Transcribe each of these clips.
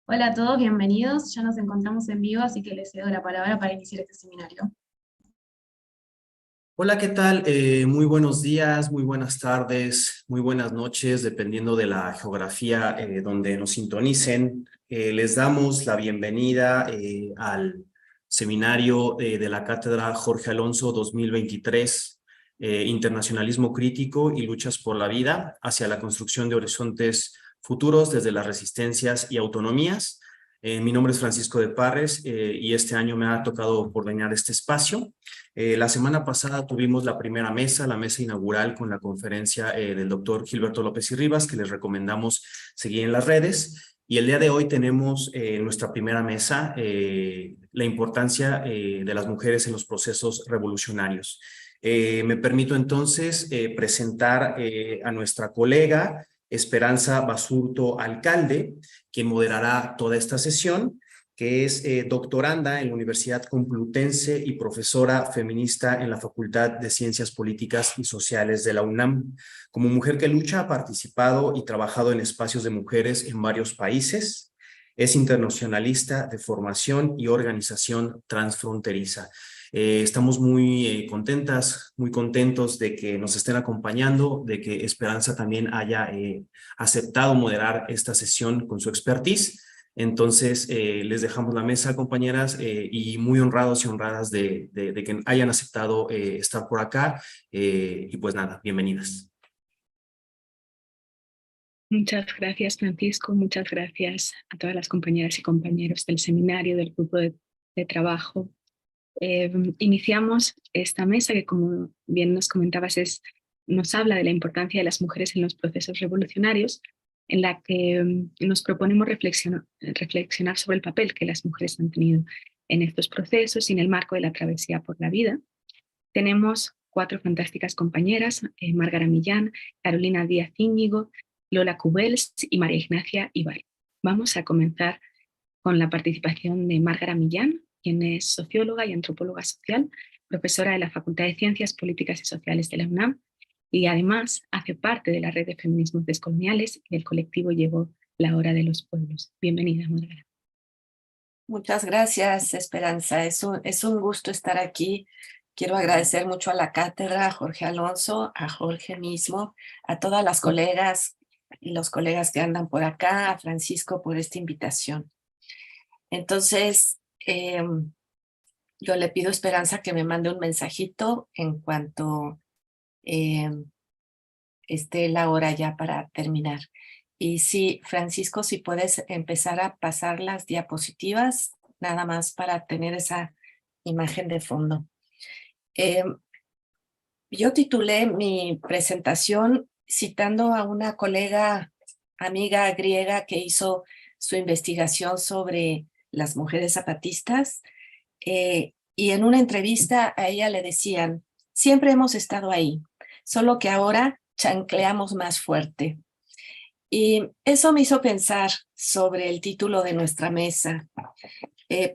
Hola a todos, bienvenidos. Ya nos encontramos en vivo, así que les cedo la palabra para iniciar este seminario. Hola, ¿qué tal? Muy buenos días, muy buenas tardes, muy buenas noches, dependiendo de la geografía donde nos sintonicen. Les damos la bienvenida al seminario de la Cátedra Jorge Alonso 2023, Internacionalismo Crítico y Luchas por la Vida hacia la construcción de horizontes futuros desde las resistencias y autonomías. Mi nombre es Francisco de Parres y este año me ha tocado coordinar este espacio. La semana pasada tuvimos la primera mesa, la mesa inaugural con la conferencia del doctor Gilberto López y Rivas, que les recomendamos seguir en las redes. Y el día de hoy tenemos nuestra primera mesa, la importancia de las mujeres en los procesos revolucionarios. Me permito entonces presentar a nuestra colega Esperanza Basurto Alcalde, quien moderará toda esta sesión, que es doctoranda en la Universidad Complutense y profesora feminista en la Facultad de Ciencias Políticas y Sociales de la UNAM. Como mujer que lucha, ha participado y trabajado en espacios de mujeres en varios países. Es internacionalista de formación y organización transfronteriza. Estamos muy contentas, muy contentos de que nos estén acompañando, de que Esperanza también haya aceptado moderar esta sesión con su expertise. Entonces, les dejamos la mesa, compañeras, y muy honrados y honradas de que hayan aceptado estar por acá. Y pues nada, bienvenidas. Muchas gracias, Francisco. Muchas gracias a todas las compañeras y compañeros del seminario, del grupo de trabajo. Iniciamos esta mesa que, como bien nos comentabas, nos habla de la importancia de las mujeres en los procesos revolucionarios, en la que nos proponemos reflexionar sobre el papel que las mujeres han tenido en estos procesos y en el marco de la travesía por la vida. Tenemos cuatro fantásticas compañeras, Márgara Millán, Carolina Díaz Íñigo, Lola Cubels y María Ignacia Ibar. Vamos a comenzar con la participación de Márgara Millán, quien es socióloga y antropóloga social, profesora de la Facultad de Ciencias Políticas y Sociales de la UNAM, y además hace parte de la red de feminismos descoloniales y del colectivo Llegó la Hora de los Pueblos. Bienvenida, Márgara. Muchas gracias, Esperanza. Es un gusto estar aquí. Quiero agradecer mucho a la cátedra, a Jorge Alonso, a Jorge mismo, a todas las colegas y los colegas que andan por acá, a Francisco por esta invitación. Entonces, yo le pido a Esperanza que me mande un mensajito en cuanto esté la hora ya para terminar. Y sí, Francisco, si puedes empezar a pasar las diapositivas, nada más para tener esa imagen de fondo. Yo titulé mi presentación citando a una colega, amiga griega que hizo su investigación sobre las mujeres zapatistas, y en una entrevista a ella le decían, siempre hemos estado ahí, solo que ahora chancleamos más fuerte. Y eso me hizo pensar sobre el título de nuestra mesa.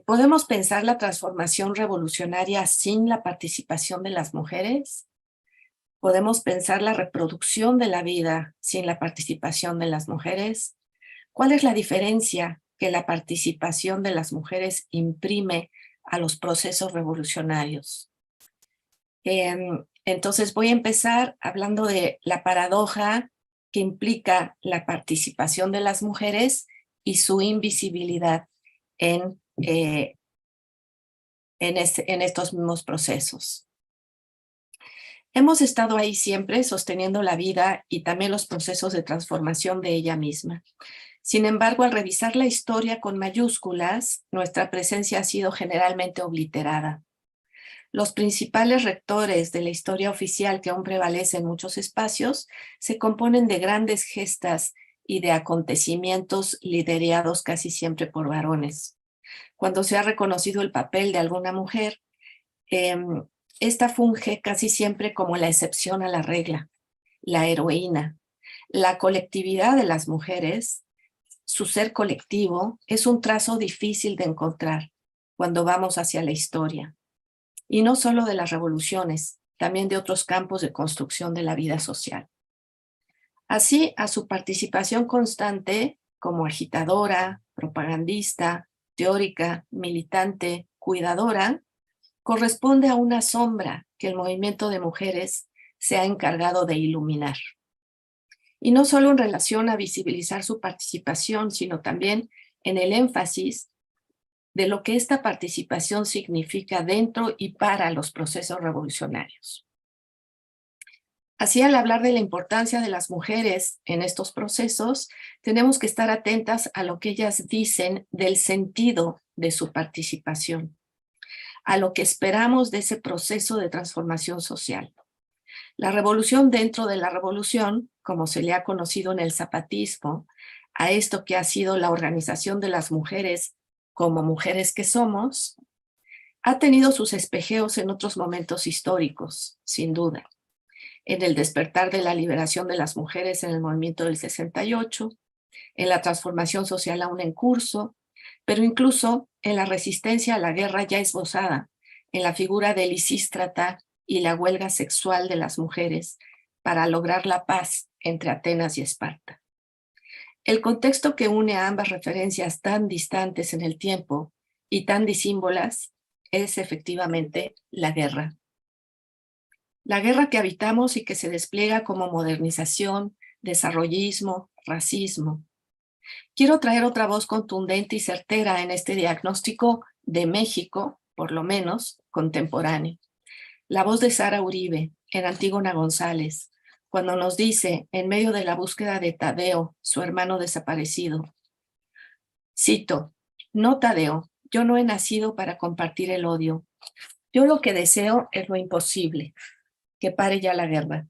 ¿Podemos pensar la transformación revolucionaria sin la participación de las mujeres? ¿Podemos pensar la reproducción de la vida sin la participación de las mujeres? ¿Cuál es la diferencia que la participación de las mujeres imprime a los procesos revolucionarios? Entonces voy a empezar hablando de la paradoja que implica la participación de las mujeres y su invisibilidad en estos mismos procesos. Hemos estado ahí siempre sosteniendo la vida y también los procesos de transformación de ella misma. Sin embargo, al revisar la historia con mayúsculas, nuestra presencia ha sido generalmente obliterada. Los principales rectores de la historia oficial que aún prevalece en muchos espacios se componen de grandes gestas y de acontecimientos liderados casi siempre por varones. Cuando se ha reconocido el papel de alguna mujer, esta funge casi siempre como la excepción a la regla, la heroína. La colectividad de las mujeres, su ser colectivo, es un trazo difícil de encontrar cuando vamos hacia la historia. Y no solo de las revoluciones, también de otros campos de construcción de la vida social. Así, a su participación constante como agitadora, propagandista, teórica, militante, cuidadora, corresponde a una sombra que el movimiento de mujeres se ha encargado de iluminar. Y no solo en relación a visibilizar su participación, sino también en el énfasis de lo que esta participación significa dentro y para los procesos revolucionarios. Así, al hablar de la importancia de las mujeres en estos procesos, tenemos que estar atentas a lo que ellas dicen del sentido de su participación, a lo que esperamos de ese proceso de transformación social. La revolución dentro de la revolución, como se le ha conocido en el zapatismo, a esto que ha sido la organización de las mujeres como mujeres que somos, ha tenido sus espejeos en otros momentos históricos, sin duda. En el despertar de la liberación de las mujeres en el movimiento del 68, en la transformación social aún en curso, pero incluso en la resistencia a la guerra ya esbozada, en la figura de Lisístrata y la huelga sexual de las mujeres para lograr la paz entre Atenas y Esparta. El contexto que une a ambas referencias tan distantes en el tiempo y tan disímbolas es efectivamente la guerra. La guerra que habitamos y que se despliega como modernización, desarrollismo, racismo. Quiero traer otra voz contundente y certera en este diagnóstico de México, por lo menos, contemporáneo. La voz de Sara Uribe en Antígona González, cuando nos dice, en medio de la búsqueda de Tadeo, su hermano desaparecido, cito, no Tadeo, yo no he nacido para compartir el odio. Yo lo que deseo es lo imposible, que pare ya la guerra,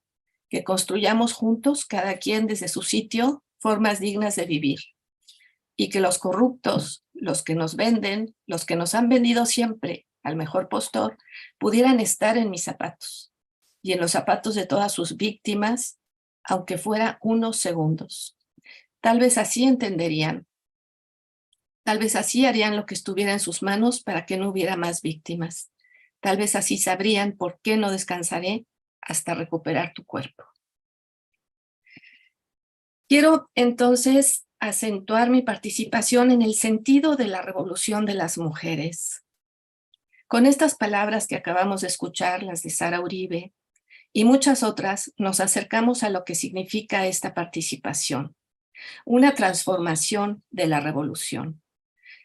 que construyamos juntos, cada quien desde su sitio, formas dignas de vivir, y que los corruptos, los que nos venden, los que nos han vendido siempre al mejor postor, pudieran estar en mis zapatos y en los zapatos de todas sus víctimas, aunque fuera unos segundos. Tal vez así entenderían, tal vez así harían lo que estuviera en sus manos para que no hubiera más víctimas. Tal vez así sabrían por qué no descansaré hasta recuperar tu cuerpo. Quiero entonces acentuar mi participación en el sentido de la revolución de las mujeres. Con estas palabras que acabamos de escuchar, las de Sara Uribe, y muchas otras, nos acercamos a lo que significa esta participación, una transformación de la revolución.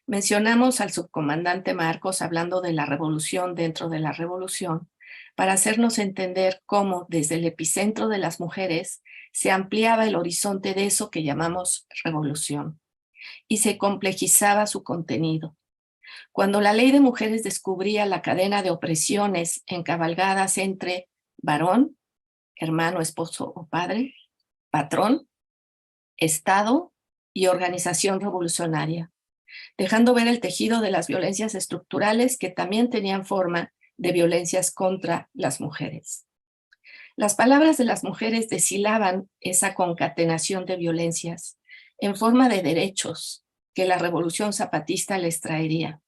Mencionamos al subcomandante Marcos hablando de la revolución dentro de la revolución, para hacernos entender cómo desde el epicentro de las mujeres se ampliaba el horizonte de eso que llamamos revolución y se complejizaba su contenido. Cuando la ley de mujeres descubría la cadena de opresiones encabalgadas entre varón, hermano, esposo o padre, patrón, Estado y organización revolucionaria, dejando ver el tejido de las violencias estructurales que también tenían forma de violencias contra las mujeres. Las palabras de las mujeres deshilaban esa concatenación de violencias en forma de derechos que la revolución zapatista les traería.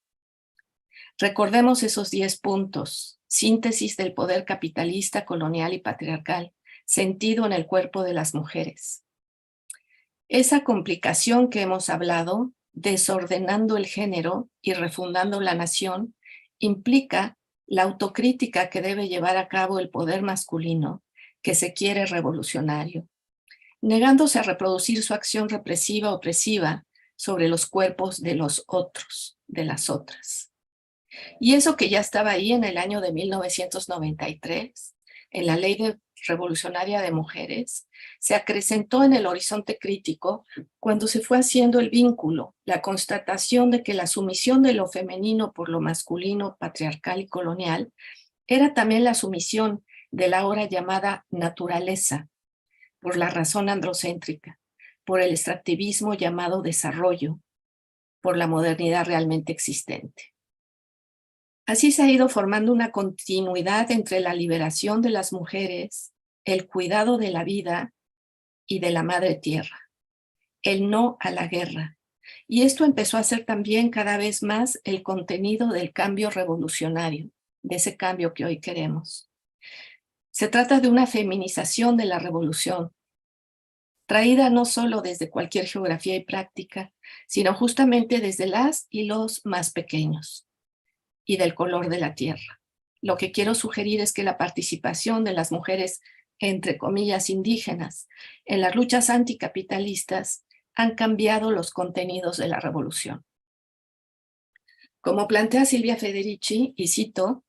Recordemos esos 10 puntos, síntesis del poder capitalista, colonial y patriarcal, sentido en el cuerpo de las mujeres. Esa complicación que hemos hablado, desordenando el género y refundando la nación, implica la autocrítica que debe llevar a cabo el poder masculino que se quiere revolucionario, negándose a reproducir su acción represiva opresiva sobre los cuerpos de los otros, de las otras. Y eso que ya estaba ahí en el año de 1993, en la Ley Revolucionaria de Mujeres, se acrecentó en el horizonte crítico cuando se fue haciendo el vínculo, la constatación de que la sumisión de lo femenino por lo masculino, patriarcal y colonial, era también la sumisión de la ahora llamada naturaleza, por la razón androcéntrica, por el extractivismo llamado desarrollo, por la modernidad realmente existente. Así se ha ido formando una continuidad entre la liberación de las mujeres, el cuidado de la vida y de la madre tierra, el no a la guerra. Y esto empezó a ser también cada vez más el contenido del cambio revolucionario, de ese cambio que hoy queremos. Se trata de una feminización de la revolución, traída no solo desde cualquier geografía y práctica, sino justamente desde las y los más pequeños y del color de la tierra. Lo que quiero sugerir es que la participación de las mujeres, entre comillas, indígenas, en las luchas anticapitalistas han cambiado los contenidos de la revolución. Como plantea Silvia Federici, y cito,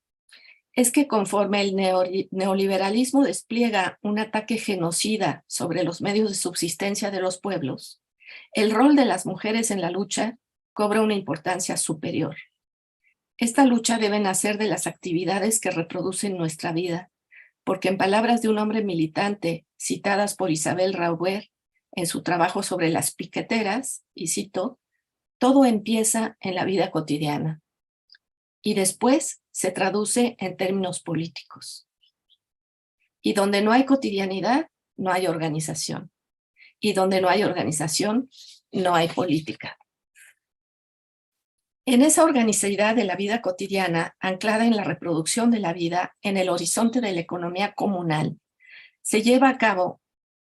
es que conforme el neoliberalismo despliega un ataque genocida sobre los medios de subsistencia de los pueblos, el rol de las mujeres en la lucha cobra una importancia superior. Esta lucha debe nacer de las actividades que reproducen nuestra vida, porque en palabras de un hombre militante citadas por Isabel Rauber en su trabajo sobre las piqueteras, y cito, todo empieza en la vida cotidiana y después se traduce en términos políticos. Y donde no hay cotidianidad, no hay organización. Y donde no hay organización, no hay política. En esa organicidad de la vida cotidiana, anclada en la reproducción de la vida, en el horizonte de la economía comunal, se lleva a cabo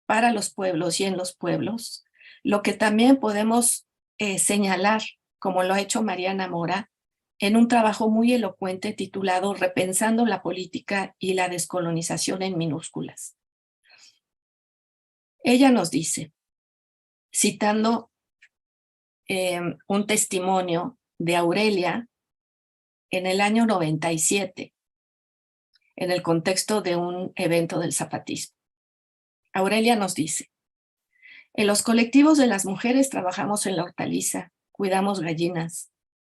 para los pueblos y en los pueblos, lo que también podemos señalar, como lo ha hecho Mariana Mora, en un trabajo muy elocuente titulado Repensando la política y la descolonización en minúsculas. Ella nos dice, citando un testimonio de Aurelia en el año 97, en el contexto de un evento del zapatismo. Aurelia nos dice, en los colectivos de las mujeres trabajamos en la hortaliza, cuidamos gallinas,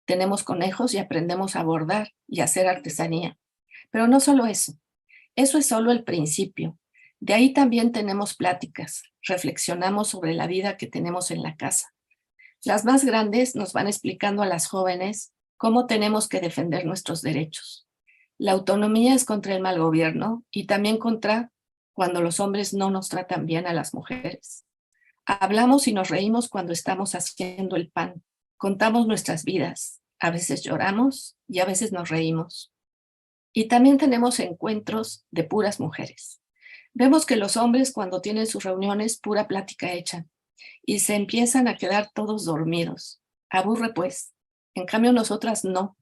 tenemos conejos y aprendemos a bordar y a hacer artesanía. Pero no solo eso es solo el principio. De ahí también tenemos pláticas, reflexionamos sobre la vida que tenemos en la casa. Las más grandes nos van explicando a las jóvenes cómo tenemos que defender nuestros derechos. La autonomía es contra el mal gobierno y también contra cuando los hombres no nos tratan bien a las mujeres. Hablamos y nos reímos cuando estamos haciendo el pan. Contamos nuestras vidas. A veces lloramos y a veces nos reímos. Y también tenemos encuentros de puras mujeres. Vemos que los hombres cuando tienen sus reuniones pura plática echan y se empiezan a quedar todos dormidos. Aburre pues. En cambio nosotras no.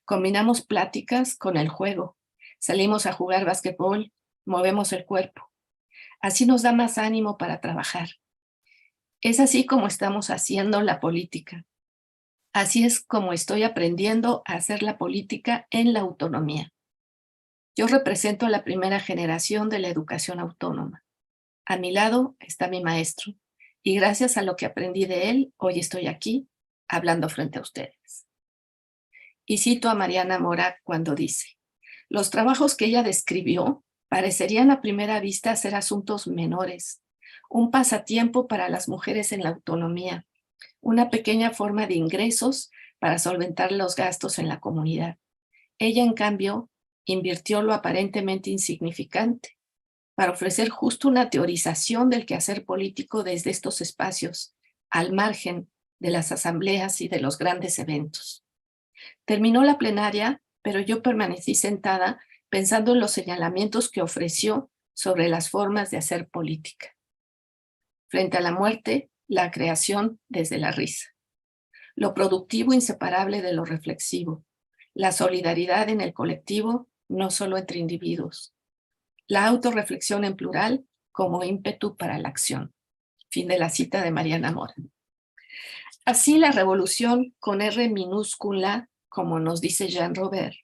Combinamos pláticas con el juego. Salimos a jugar básquetbol, movemos el cuerpo. Así nos da más ánimo para trabajar. Es así como estamos haciendo la política. Así es como estoy aprendiendo a hacer la política en la autonomía. Yo represento a la primera generación de la educación autónoma. A mi lado está mi maestro, y gracias a lo que aprendí de él, hoy estoy aquí, hablando frente a ustedes. Y cito a Mariana Mora cuando dice, los trabajos que ella describió parecerían a primera vista ser asuntos menores, un pasatiempo para las mujeres en la autonomía, una pequeña forma de ingresos para solventar los gastos en la comunidad. Ella, en cambio, invirtió lo aparentemente insignificante para ofrecer justo una teorización del quehacer político desde estos espacios, al margen de las asambleas y de los grandes eventos. Terminó la plenaria, pero yo permanecí sentada pensando en los señalamientos que ofreció sobre las formas de hacer política. Frente a la muerte, la creación desde la risa. Lo productivo inseparable de lo reflexivo. La solidaridad en el colectivo, no solo entre individuos. La autorreflexión en plural como ímpetu para la acción. Fin de la cita de Mariana Mora. Así la revolución con R minúscula, como nos dice Jean Robert,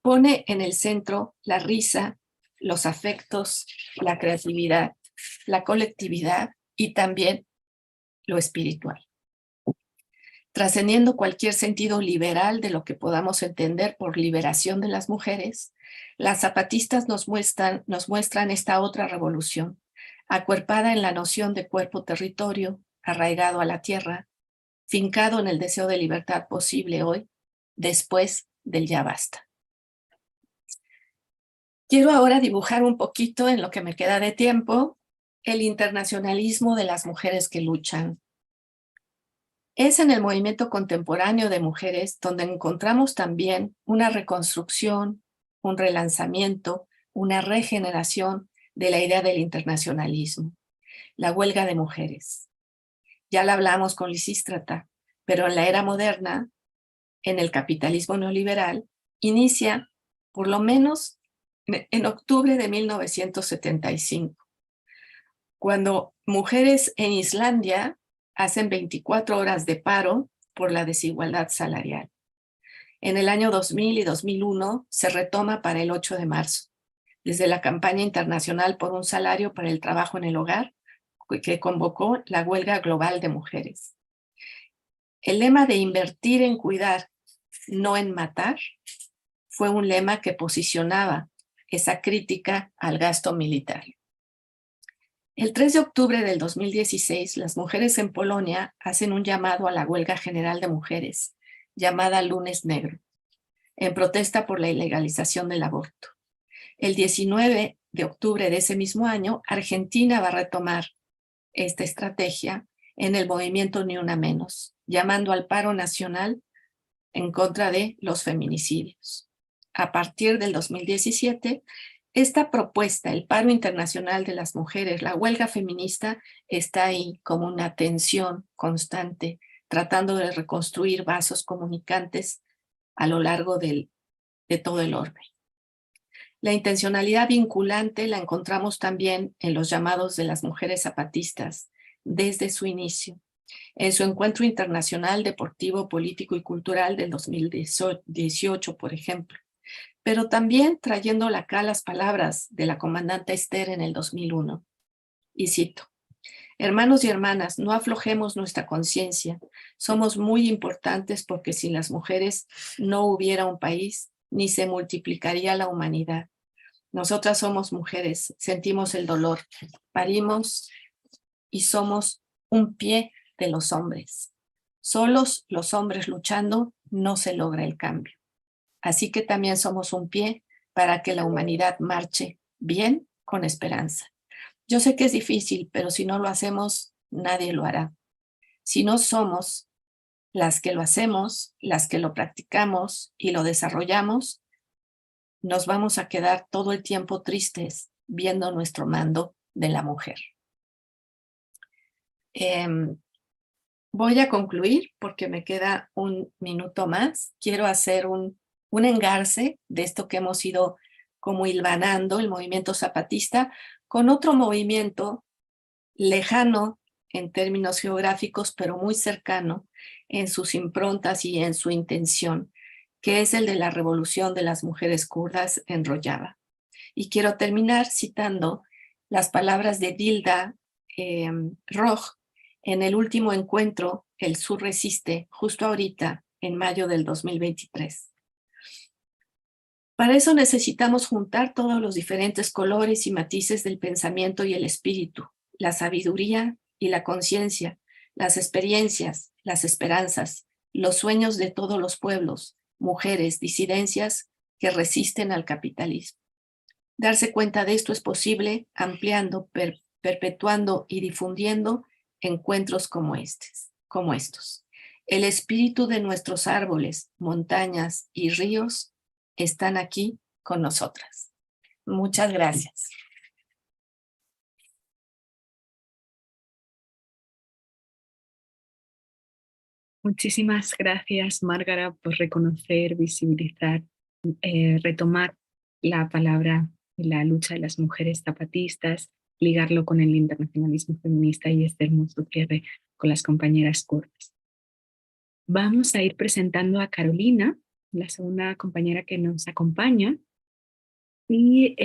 pone en el centro la risa, los afectos, la creatividad, la colectividad y también lo espiritual. Trascendiendo cualquier sentido liberal de lo que podamos entender por liberación de las mujeres, las zapatistas nos muestran esta otra revolución, acuerpada en la noción de cuerpo-territorio, arraigado a la tierra, fincado en el deseo de libertad posible hoy, después del ya basta. Quiero ahora dibujar un poquito, en lo que me queda de tiempo, el internacionalismo de las mujeres que luchan. Es en el movimiento contemporáneo de mujeres donde encontramos también una reconstrucción, un relanzamiento, una regeneración de la idea del internacionalismo, la huelga de mujeres. Ya la hablamos con Lisístrata, pero en la era moderna, en el capitalismo neoliberal, inicia por lo menos en octubre de 1975, cuando mujeres en Islandia hacen 24 horas de paro por la desigualdad salarial. En el año 2000 y 2001 se retoma para el 8 de marzo, desde la campaña internacional por un salario para el trabajo en el hogar, que convocó la huelga global de mujeres. El lema de invertir en cuidar, no en matar, fue un lema que posicionaba esa crítica al gasto militar. El 3 de octubre del 2016, las mujeres en Polonia hacen un llamado a la huelga general de mujeres, llamada Lunes Negro, en protesta por la ilegalización del aborto. El 19 de octubre de ese mismo año, Argentina va a retomar esta estrategia en el movimiento Ni Una Menos, llamando al paro nacional en contra de los feminicidios. A partir del 2017, esta propuesta, el paro internacional de las mujeres, la huelga feminista, está ahí como una tensión constante, tratando de reconstruir vasos comunicantes a lo largo de todo el orbe. La intencionalidad vinculante la encontramos también en los llamados de las mujeres zapatistas desde su inicio, en su encuentro internacional deportivo, político y cultural del 2018, por ejemplo, pero también trayendo acá las palabras de la comandante Esther en el 2001. Y cito: hermanos y hermanas, no aflojemos nuestra conciencia. Somos muy importantes porque sin las mujeres no hubiera un país ni se multiplicaría la humanidad. Nosotras somos mujeres, sentimos el dolor, parimos y somos un pie de los hombres. Solos los hombres luchando no se logra el cambio. Así que también somos un pie para que la humanidad marche bien con esperanza. Yo sé que es difícil, pero si no lo hacemos, nadie lo hará. Si no somos las que lo hacemos, las que lo practicamos y lo desarrollamos, nos vamos a quedar todo el tiempo tristes viendo nuestro mando de la mujer. Voy a concluir porque me queda un minuto más. Quiero hacer un engarce de esto que hemos ido como hilvanando, el movimiento zapatista, con otro movimiento lejano en términos geográficos, pero muy cercano en sus improntas y en su intención, que es el de la revolución de las mujeres kurdas en Rojava. Y quiero terminar citando las palabras de Dilda Roj en el último encuentro El Sur Resiste, justo ahorita, en mayo del 2023. Para eso necesitamos juntar todos los diferentes colores y matices del pensamiento y el espíritu, la sabiduría y la conciencia, las experiencias, las esperanzas, los sueños de todos los pueblos, mujeres, disidencias que resisten al capitalismo. Darse cuenta de esto es posible ampliando, perpetuando y difundiendo encuentros como estos. El espíritu de nuestros árboles, montañas y ríos están aquí con nosotras. Muchas gracias. Muchísimas gracias, Márgara, por reconocer, visibilizar, retomar la palabra de la lucha de las mujeres zapatistas, ligarlo con el internacionalismo feminista y este hermoso cierre con las compañeras kurdas. Vamos a ir presentando a Carolina, la segunda compañera que nos acompaña. Y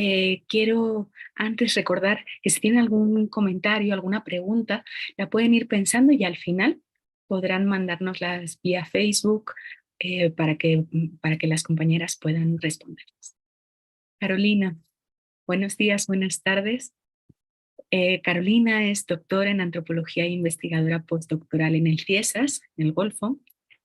quiero antes recordar que si tienen algún comentario, alguna pregunta, la pueden ir pensando y al final podrán mandárnoslas vía Facebook para que las compañeras puedan responderlas. Carolina, buenos días, buenas tardes. Carolina es doctora en antropología e investigadora postdoctoral en el CIESAS, en el Golfo,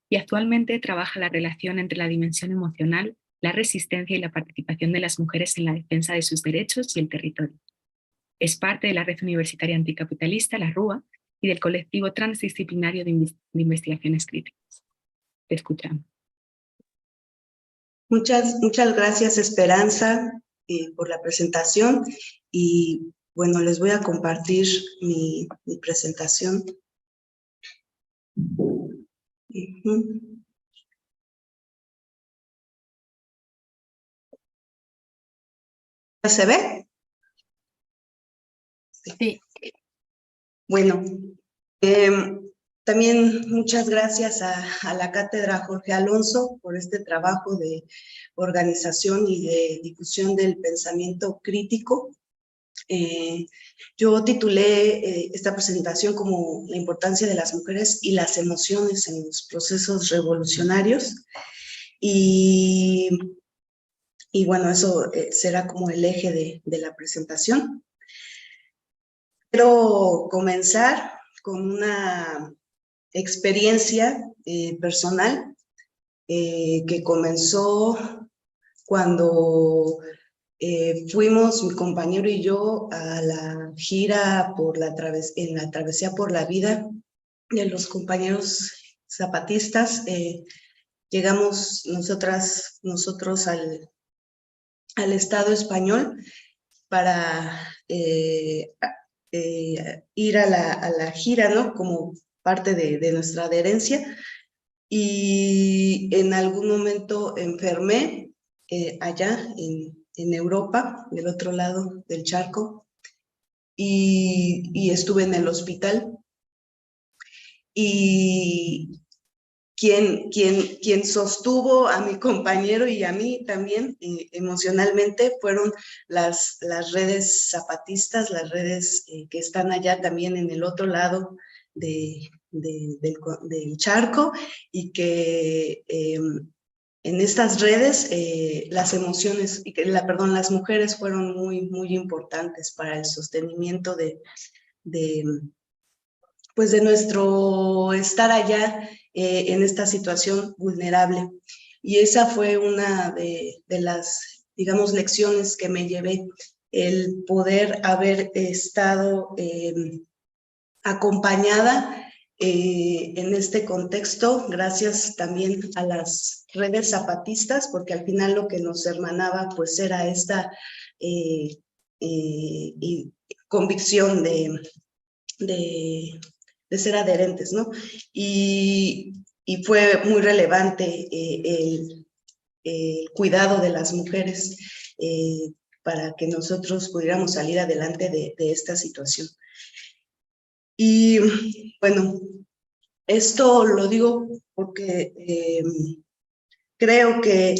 y actualmente trabaja la relación entre la dimensión emocional, la resistencia y la participación de las mujeres en la defensa de sus derechos y el territorio. Es parte de la Red Universitaria Anticapitalista, la RUA, y del colectivo transdisciplinario de investigaciones críticas. Te escuchamos. Muchas gracias, Esperanza, por la presentación. Y bueno, les voy a compartir mi presentación. Ujú. ¿Ya se ve? Sí. Bueno, también muchas gracias a la Cátedra Jorge Alonso por este trabajo de organización y de difusión del pensamiento crítico. Yo titulé esta presentación como La importancia de las mujeres y las emociones en los procesos revolucionarios. Y bueno, eso será como el eje de la presentación. Quiero comenzar con una experiencia personal que comenzó cuando fuimos, mi compañero y yo, a la gira en la travesía por la vida de los compañeros zapatistas. Llegamos nosotros al Estado español para ir a la gira, ¿no? Como parte de nuestra adherencia. Y en algún momento enfermé allá en Europa, del otro lado del charco, y estuve en el hospital. Y quien sostuvo a mi compañero y a mí también emocionalmente fueron las redes zapatistas, las redes que están allá también en el otro lado del charco, y que en estas redes las emociones, las mujeres fueron muy, muy importantes para el sostenimiento pues de nuestro estar allá en esta situación vulnerable. Y esa fue una de las, digamos, lecciones que me llevé, el poder haber estado acompañada en este contexto, gracias también a las redes zapatistas, porque al final lo que nos hermanaba pues era esta convicción de ser adherentes, ¿no? Y fue muy relevante el cuidado de las mujeres para que nosotros pudiéramos salir adelante de esta situación. Y bueno, esto lo digo porque creo que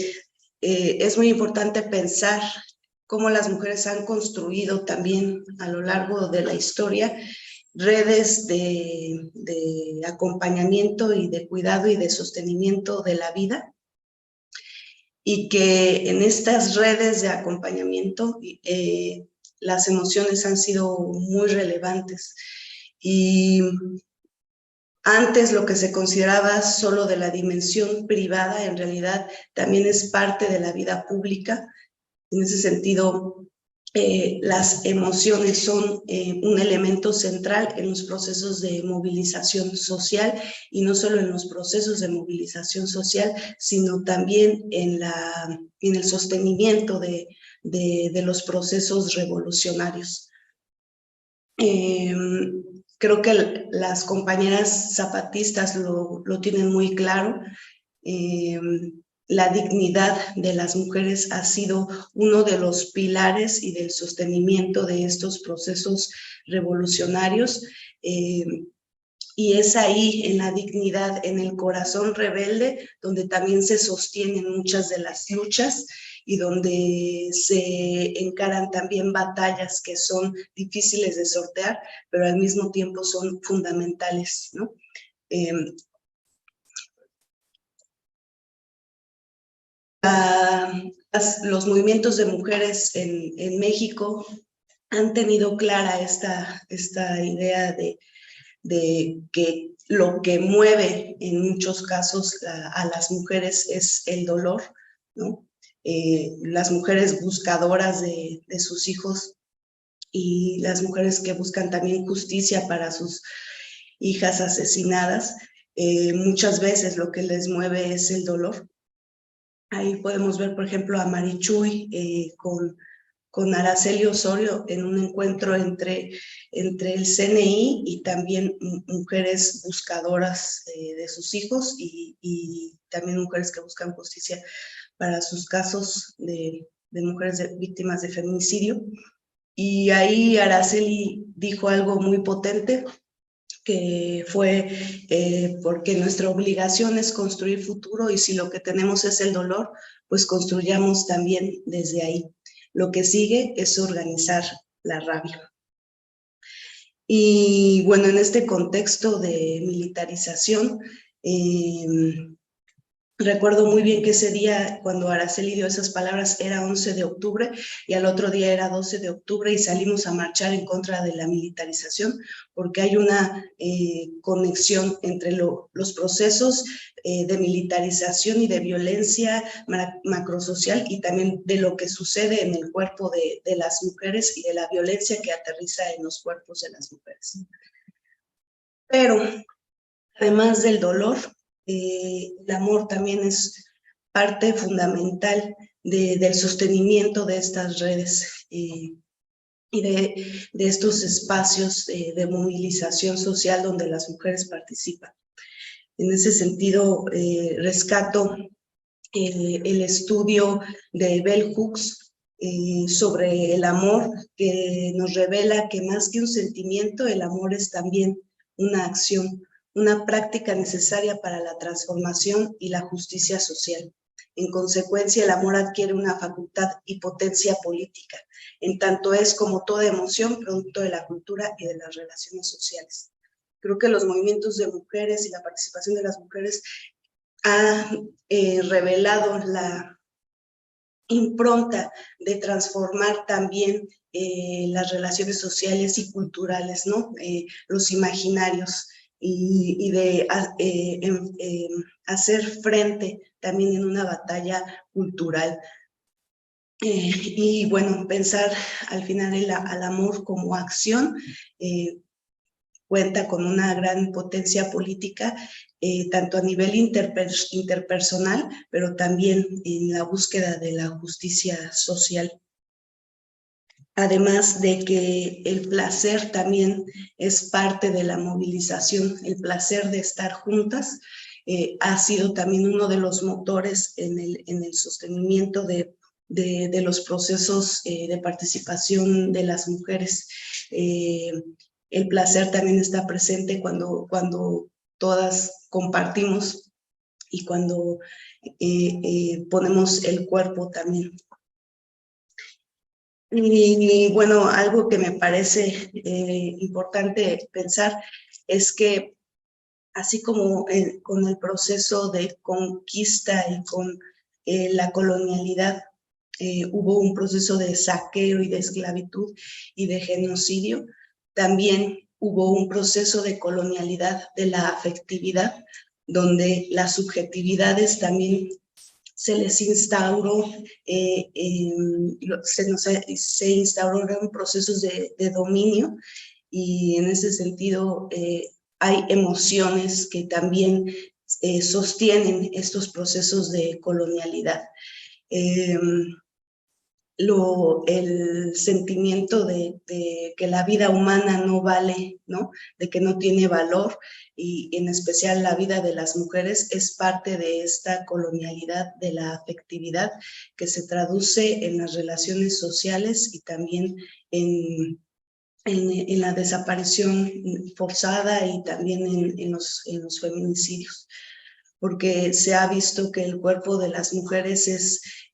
es muy importante pensar cómo las mujeres han construido también a lo largo de la historia redes de acompañamiento y de cuidado y de sostenimiento de la vida, y que en estas redes de acompañamiento las emociones han sido muy relevantes. Y antes lo que se consideraba solo de la dimensión privada, en realidad también es parte de la vida pública. En ese sentido, las emociones son un elemento central en los procesos de movilización social, y no solo en los procesos de movilización social, sino también en el sostenimiento de los procesos revolucionarios. Creo que las compañeras zapatistas lo tienen muy claro. La dignidad de las mujeres ha sido uno de los pilares y del sostenimiento de estos procesos revolucionarios, y es ahí, en la dignidad, en el corazón rebelde, donde también se sostienen muchas de las luchas y donde se encaran también batallas que son difíciles de sortear, pero al mismo tiempo son fundamentales, ¿no? Los movimientos de mujeres en México han tenido clara esta idea de que lo que mueve en muchos casos a las mujeres es el dolor, ¿no? Las mujeres buscadoras de sus hijos, y las mujeres que buscan también justicia para sus hijas asesinadas, muchas veces lo que les mueve es el dolor. Ahí podemos ver, por ejemplo, a Marichuy con con Araceli Osorio en un encuentro entre el CNI y también mujeres buscadoras de sus hijos y también mujeres que buscan justicia para sus casos de mujeres víctimas de feminicidio. Y ahí Araceli dijo algo muy potente, que fue porque nuestra obligación es construir futuro y si lo que tenemos es el dolor, pues construyamos también desde ahí. Lo que sigue es organizar la rabia. Y bueno, en este contexto de militarización, recuerdo muy bien que ese día, cuando Araceli dio esas palabras, era 11 de octubre y al otro día era 12 de octubre y salimos a marchar en contra de la militarización porque hay una conexión entre los procesos de militarización y de violencia macrosocial y también de lo que sucede en el cuerpo de las mujeres y de la violencia que aterriza en los cuerpos de las mujeres. Pero además del dolor, el amor también es parte fundamental del sostenimiento de estas redes y de estos espacios de movilización social donde las mujeres participan. En ese sentido, rescato el estudio de Bell Hooks sobre el amor, que nos revela que más que un sentimiento, el amor es también una acción, una práctica necesaria para la transformación y la justicia social. En consecuencia, el amor adquiere una facultad y potencia política, en tanto es como toda emoción producto de la cultura y de las relaciones sociales. Creo que los movimientos de mujeres y la participación de las mujeres ha revelado la impronta de transformar también las relaciones sociales y culturales, ¿no? Los imaginarios y de hacer frente también en una batalla cultural. Y bueno, pensar al final al amor como acción cuenta con una gran potencia política, tanto a nivel interpersonal, pero también en la búsqueda de la justicia social. Además de que el placer también es parte de la movilización, el placer de estar juntas ha sido también uno de los motores en el sostenimiento de los procesos de participación de las mujeres. El placer también está presente cuando todas compartimos y cuando ponemos el cuerpo también. Y bueno, algo que me parece importante pensar es que así como con el proceso de conquista y con la colonialidad, hubo un proceso de saqueo y de esclavitud y de genocidio, también hubo un proceso de colonialidad de la afectividad, donde las subjetividades también se les instauró, se instauraron procesos de dominio y en ese sentido hay emociones que también sostienen estos procesos de colonialidad. El sentimiento de que la vida humana no vale, ¿no? De que no tiene valor, y en especial la vida de las mujeres es parte de esta colonialidad de la afectividad que se traduce en las relaciones sociales y también en la desaparición forzada y también en los feminicidios, porque se ha visto que el cuerpo de las mujeres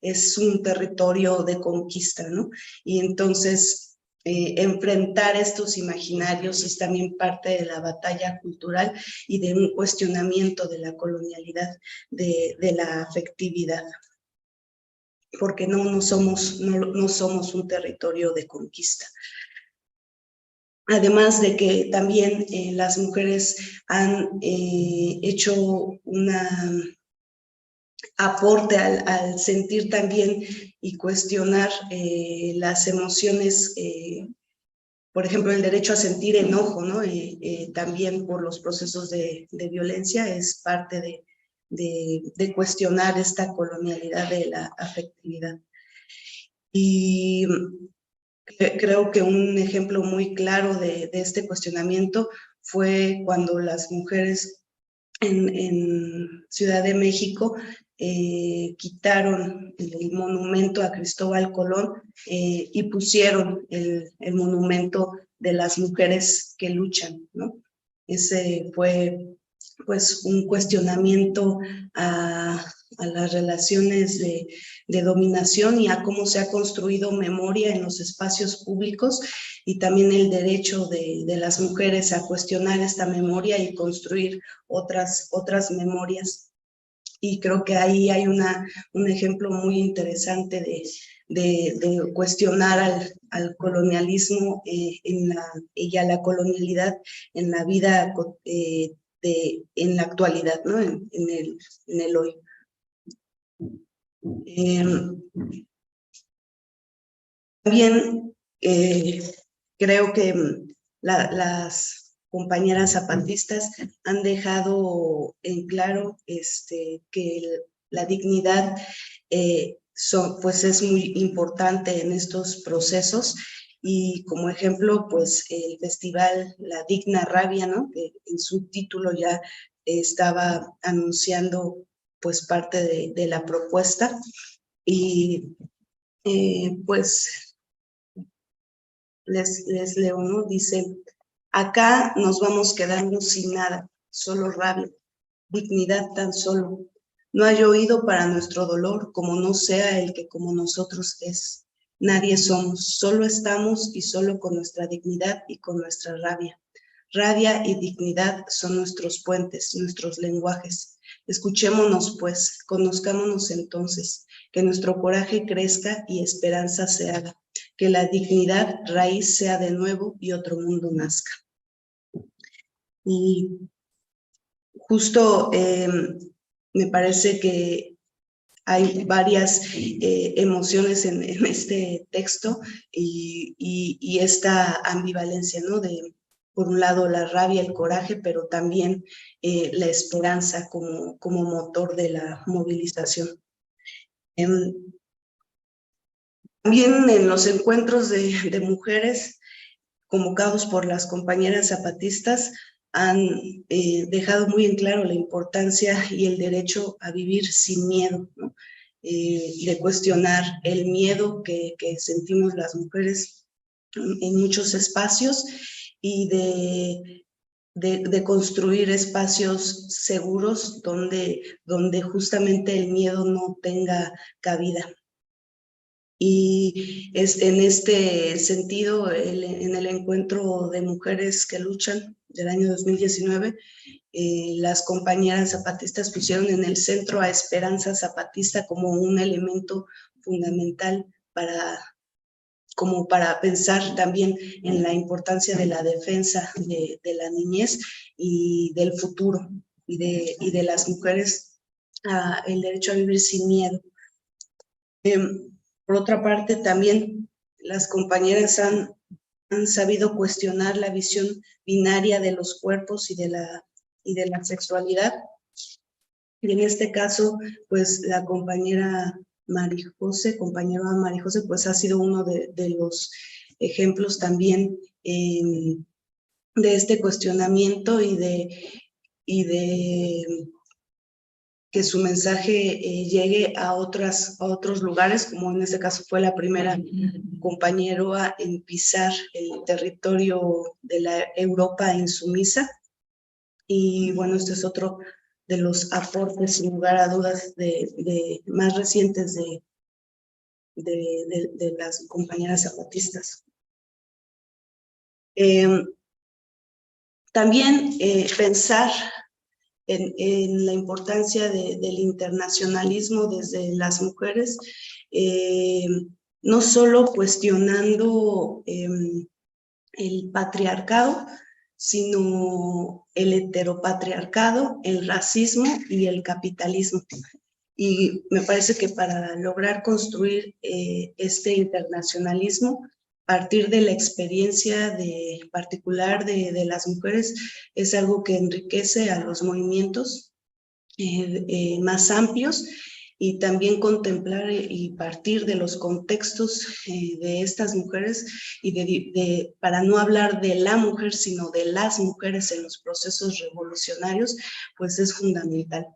es un territorio de conquista, ¿no? Y entonces enfrentar estos imaginarios es también parte de la batalla cultural y de un cuestionamiento de la colonialidad, de la afectividad, porque no somos un territorio de conquista. Además de que también las mujeres han hecho un aporte al sentir también y cuestionar las emociones, por ejemplo, el derecho a sentir enojo, ¿no? También por los procesos de violencia es parte de cuestionar esta colonialidad de la afectividad. Y creo que un ejemplo muy claro de este cuestionamiento fue cuando las mujeres en Ciudad de México quitaron el monumento a Cristóbal Colón y pusieron el monumento de las mujeres que luchan, ¿no? Ese fue pues un cuestionamiento a las relaciones de dominación y a cómo se ha construido memoria en los espacios públicos, y también el derecho de las mujeres a cuestionar esta memoria y construir otras memorias. Y creo que ahí hay un ejemplo muy interesante de cuestionar al colonialismo y a la colonialidad en la vida en la actualidad, ¿no? En el hoy. También creo que las compañeras zapatistas han dejado en claro que la dignidad pues es muy importante en estos procesos, y como ejemplo pues el festival La Digna Rabia, ¿no? Que en su título ya estaba anunciando pues parte de la propuesta, y pues les leo, ¿no? Dice: acá nos vamos quedando sin nada, solo rabia, dignidad tan solo. No hay oído para nuestro dolor, como no sea el que como nosotros es. Nadie somos, solo estamos y solo con nuestra dignidad y con nuestra rabia. Rabia y dignidad son nuestros puentes, nuestros lenguajes. Escuchémonos pues, conozcámonos entonces, que nuestro coraje crezca y esperanza se haga, que la dignidad raíz sea de nuevo y otro mundo nazca. Y justo me parece que hay varias emociones en este texto y esta ambivalencia, ¿no? Por un lado la rabia, el coraje, pero también la esperanza como motor de la movilización. También en los encuentros de mujeres convocados por las compañeras zapatistas han dejado muy en claro la importancia y el derecho a vivir sin miedo, ¿no? De cuestionar el miedo que sentimos las mujeres en muchos espacios, y de construir espacios seguros donde justamente el miedo no tenga cabida. Y en este sentido, en el encuentro de mujeres que luchan del año 2019, las compañeras zapatistas pusieron en el centro a Esperanza Zapatista como un elemento fundamental para pensar también en la importancia de la defensa de la niñez y del futuro, y de las mujeres, el derecho a vivir sin miedo. Por otra parte, también las compañeras han sabido cuestionar la visión binaria de los cuerpos y de la sexualidad. Y en este caso, pues la compañera María José, pues ha sido uno de los ejemplos también de este cuestionamiento y de que su mensaje llegue a otros lugares, como en este caso fue la primera compañera en pisar el territorio de la Europa insumisa. Y bueno, este es otro de los aportes, sin lugar a dudas, de más recientes de las compañeras zapatistas. También pensar en la importancia del internacionalismo desde las mujeres, no solo cuestionando el patriarcado, sino el heteropatriarcado, el racismo y el capitalismo. Y me parece que para lograr construir este internacionalismo, partir de la experiencia particular de las mujeres, es algo que enriquece a los movimientos más amplios, y también contemplar y partir de los contextos de estas mujeres y para no hablar de la mujer, sino de las mujeres en los procesos revolucionarios, pues es fundamental.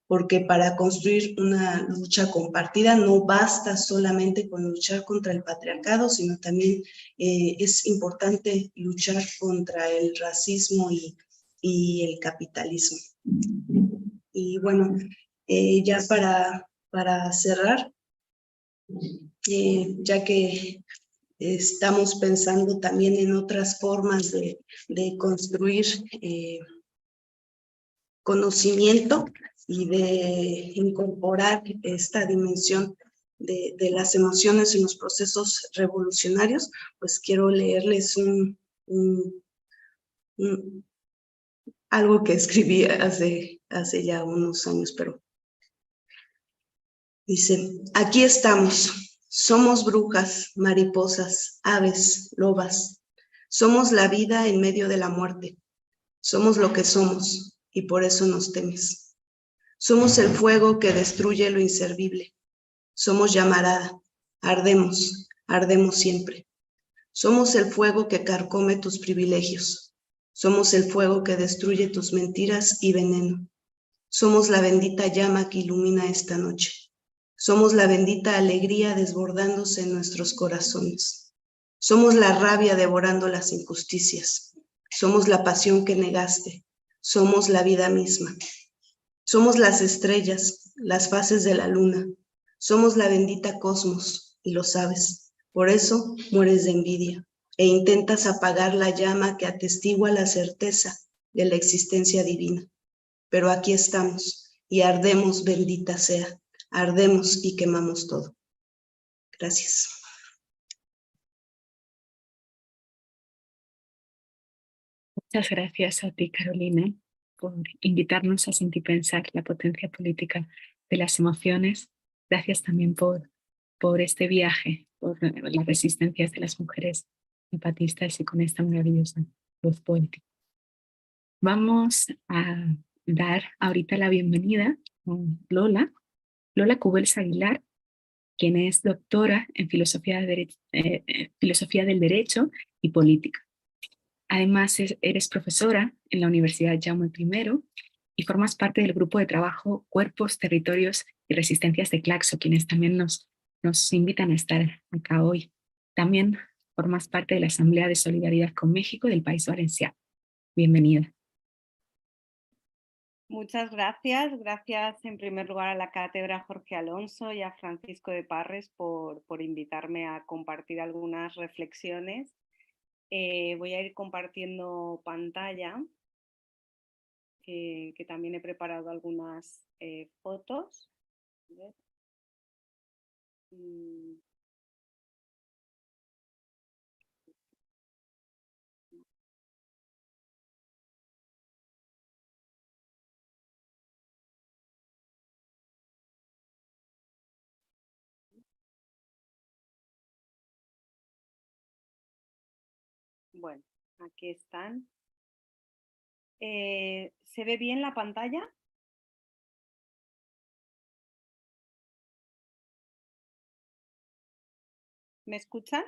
Porque para construir una lucha compartida no basta solamente con luchar contra el patriarcado, sino también es importante luchar contra el racismo y el capitalismo. Y bueno, ya para cerrar, ya que estamos pensando también en otras formas de construir conocimiento y de incorporar esta dimensión de las emociones en los procesos revolucionarios, pues quiero leerles algo que escribí hace ya unos años, pero dice: aquí estamos, somos brujas, mariposas, aves, lobas, somos la vida en medio de la muerte, somos lo que somos y por eso nos temes. Somos el fuego que destruye lo inservible, somos llamarada, ardemos, ardemos siempre. Somos el fuego que carcome tus privilegios, somos el fuego que destruye tus mentiras y veneno. Somos la bendita llama que ilumina esta noche. Somos la bendita alegría desbordándose en nuestros corazones. Somos la rabia devorando las injusticias. Somos la pasión que negaste. Somos la vida misma. Somos las estrellas, las fases de la luna. Somos la bendita cosmos, y lo sabes. Por eso mueres de envidia e intentas apagar la llama que atestigua la certeza de la existencia divina. Pero aquí estamos y ardemos, bendita sea. Ardemos y quemamos todo. Gracias. Muchas gracias a ti, Carolina, por invitarnos a sentir pensar la potencia política de las emociones. Gracias también por este viaje, por las resistencias de las mujeres zapatistas y con esta maravillosa voz poética. Vamos a dar ahorita la bienvenida a Lola Cubels Aguilar, quien es doctora en Filosofía del Derecho y Política. Además, eres profesora en la Universidad Jaume I y formas parte del grupo de trabajo Cuerpos, Territorios y Resistencias de Claxo, quienes también nos invitan a estar acá hoy. También formas parte de la Asamblea de Solidaridad con México del País Valenciano. Bienvenida. Muchas gracias. Gracias en primer lugar a la Cátedra Jorge Alonso y a Francisco de Parres por invitarme a compartir algunas reflexiones. Voy a ir compartiendo pantalla, que también he preparado algunas fotos. Bueno, aquí están. ¿Se ve bien la pantalla? ¿Me escuchan?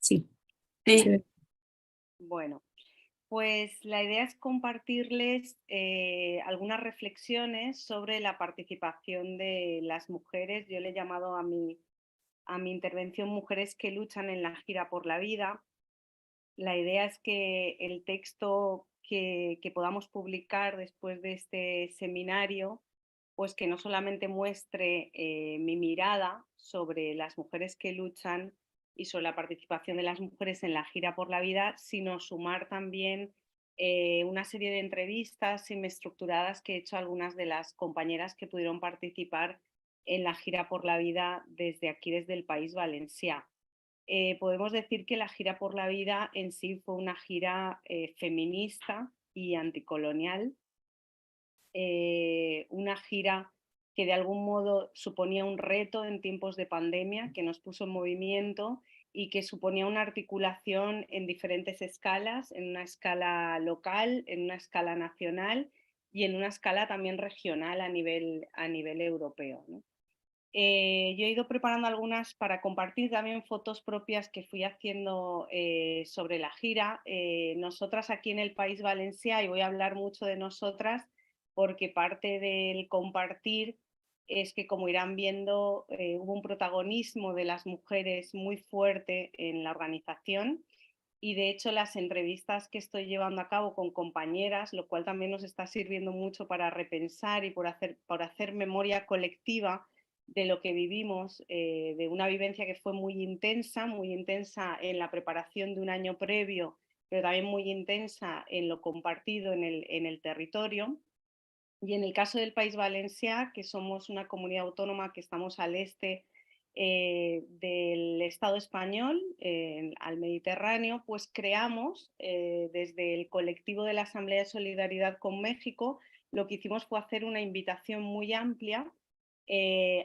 Sí. Sí. Bueno, pues la idea es compartirles algunas reflexiones sobre la participación de las mujeres. Yo le he llamado a mi intervención Mujeres que luchan en la gira por la vida. La idea es que el texto que podamos publicar después de este seminario, pues que no solamente muestre mi mirada sobre las mujeres que luchan y sobre la participación de las mujeres en la gira por la vida, sino sumar también una serie de entrevistas semiestructuradas que he hecho a algunas de las compañeras que pudieron participar en la gira por la vida desde aquí, desde el País Valencià. Podemos decir que la gira por la vida en sí fue una gira feminista y anticolonial, una gira que de algún modo suponía un reto en tiempos de pandemia, que nos puso en movimiento y que suponía una articulación en diferentes escalas, en una escala local, en una escala nacional y en una escala también regional a nivel europeo, ¿no? Yo he ido preparando algunas para compartir también fotos propias que fui haciendo sobre la gira. Nosotras aquí en el País Valencià, y voy a hablar mucho de nosotras porque parte del compartir es que, como irán viendo, hubo un protagonismo de las mujeres muy fuerte en la organización. Y de hecho las entrevistas que estoy llevando a cabo con compañeras, lo cual también nos está sirviendo mucho para repensar y por hacer memoria colectiva de lo que vivimos, de una vivencia que fue muy intensa en la preparación de un año previo, pero también muy intensa en lo compartido en el territorio. Y en el caso del País Valencià, que somos una comunidad autónoma que estamos al este del Estado español, al Mediterráneo, pues creamos desde el colectivo de la Asamblea de Solidaridad con México, lo que hicimos fue hacer una invitación muy amplia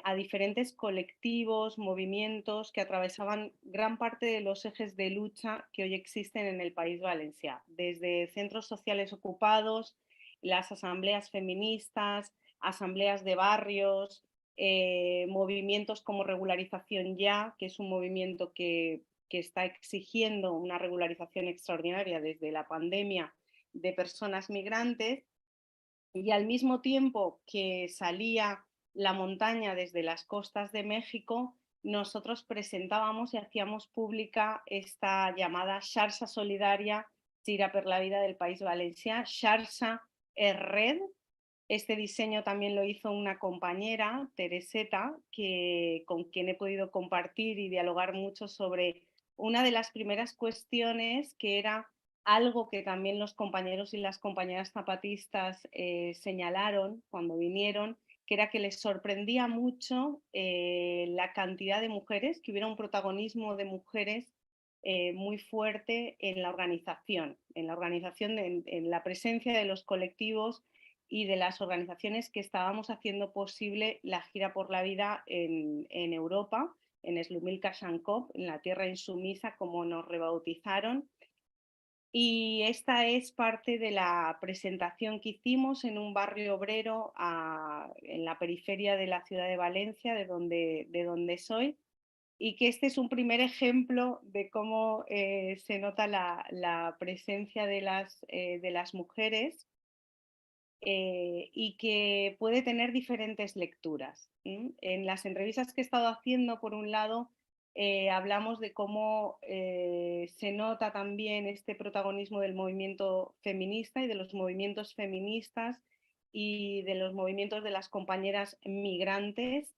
a diferentes colectivos, movimientos que atravesaban gran parte de los ejes de lucha que hoy existen en el País Valencià, desde centros sociales ocupados, las asambleas feministas, asambleas de barrios, movimientos como Regularización Ya, que es un movimiento que está exigiendo una regularización extraordinaria desde la pandemia de personas migrantes, y al mismo tiempo que salía la montaña desde las costas de México, nosotros presentábamos y hacíamos pública esta llamada Xarxa Solidària Gira per la Vida del País Valencià. Xarxa es red. Este diseño también lo hizo una compañera, Tereseta, con quien he podido compartir y dialogar mucho sobre una de las primeras cuestiones, que era algo que también los compañeros y las compañeras zapatistas señalaron cuando vinieron, que era que les sorprendía mucho la cantidad de mujeres, que hubiera un protagonismo de mujeres muy fuerte en la organización, en la presencia de los colectivos y de las organizaciones que estábamos haciendo posible la gira por la vida en Europa, en Slumilka-Shankov, en la tierra insumisa, como nos rebautizaron. Y esta es parte de la presentación que hicimos en un barrio obrero en la periferia de la ciudad de Valencia, de donde soy, y que este es un primer ejemplo de cómo se nota la presencia de las mujeres y que puede tener diferentes lecturas. En las entrevistas que he estado haciendo, por un lado, hablamos de cómo se nota también este protagonismo del movimiento feminista y de los movimientos feministas y de los movimientos de las compañeras migrantes,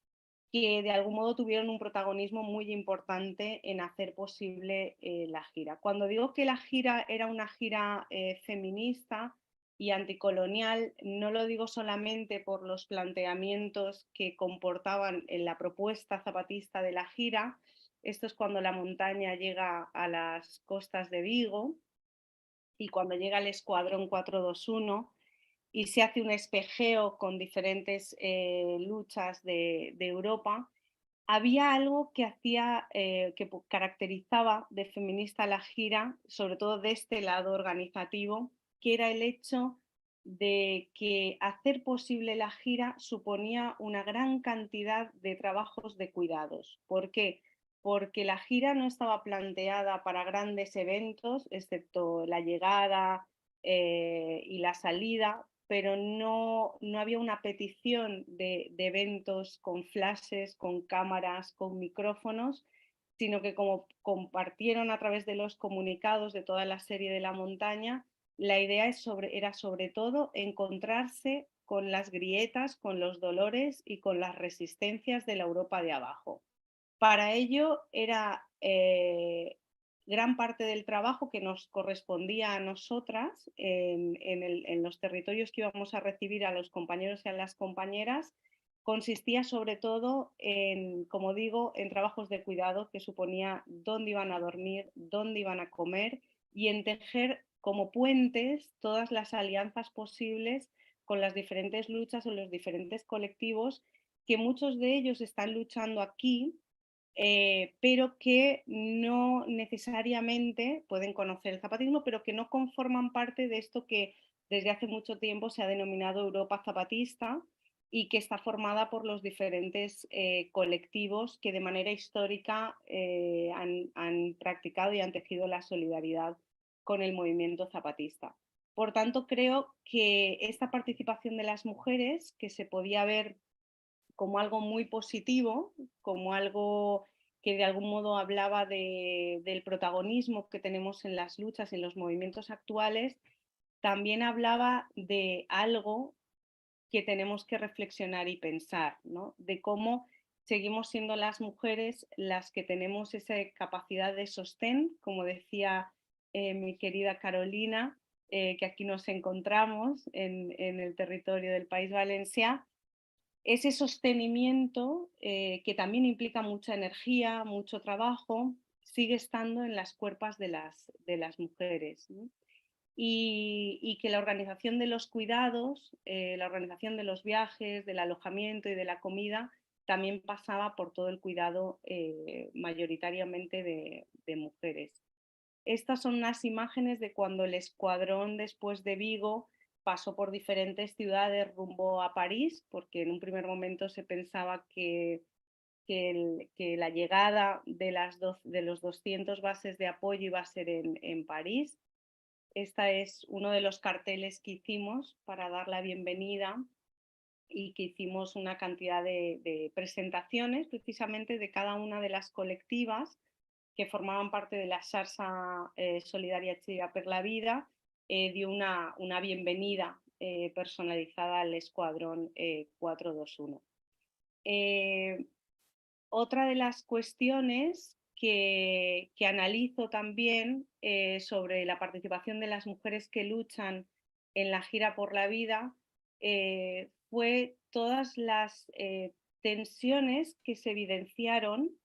que de algún modo tuvieron un protagonismo muy importante en hacer posible la gira. Cuando digo que la gira era una gira feminista y anticolonial, no lo digo solamente por los planteamientos que comportaban en la propuesta zapatista de la gira. Esto es cuando la montaña llega a las costas de Vigo y cuando llega el Escuadrón 421 y se hace un espejeo con diferentes luchas de Europa. Había algo que que caracterizaba de feminista la gira, sobre todo de este lado organizativo, que era el hecho de que hacer posible la gira suponía una gran cantidad de trabajos de cuidados. ¿Por qué? Porque la gira no estaba planteada para grandes eventos, excepto la llegada y la salida, pero no había una petición de eventos con flashes, con cámaras, con micrófonos, sino que, como compartieron a través de los comunicados de toda la serie de la montaña, la idea era sobre todo encontrarse con las grietas, con los dolores y con las resistencias de la Europa de abajo. Para ello era gran parte del trabajo que nos correspondía a nosotras en los territorios que íbamos a recibir a los compañeros y a las compañeras, consistía sobre todo en, como digo, en trabajos de cuidado, que suponía dónde iban a dormir, dónde iban a comer, y en tejer como puentes todas las alianzas posibles con las diferentes luchas o los diferentes colectivos, que muchos de ellos están luchando aquí pero que no necesariamente pueden conocer el zapatismo, pero que no conforman parte de esto que desde hace mucho tiempo se ha denominado Europa zapatista y que está formada por los diferentes colectivos que de manera histórica han practicado y han tejido la solidaridad con el movimiento zapatista. Por tanto, creo que esta participación de las mujeres, que se podía ver como algo muy positivo, como algo que de algún modo hablaba del protagonismo que tenemos en las luchas y en los movimientos actuales, también hablaba de algo que tenemos que reflexionar y pensar, ¿no? De cómo seguimos siendo las mujeres las que tenemos esa capacidad de sostén, como decía mi querida Carolina, que aquí nos encontramos en el territorio del País Valencià, ese sostenimiento, que también implica mucha energía, mucho trabajo, sigue estando en las cuerpas de las mujeres, ¿no? Y que la organización de los cuidados, la organización de los viajes, del alojamiento y de la comida también pasaba por todo el cuidado mayoritariamente de mujeres. Estas son unas imágenes de cuando el escuadrón después de Vigo pasó por diferentes ciudades rumbo a París, porque en un primer momento se pensaba que la llegada de los 200 bases de apoyo iba a ser en París. Este es uno de los carteles que hicimos para dar la bienvenida y que hicimos una cantidad de presentaciones precisamente de cada una de las colectivas que formaban parte de la Xarxa Solidaria Chira per la Vida, dio una bienvenida personalizada al escuadrón 421. Otra de las cuestiones que analizo también sobre la participación de las mujeres que luchan en la gira por la vida fue todas las tensiones que se evidenciaron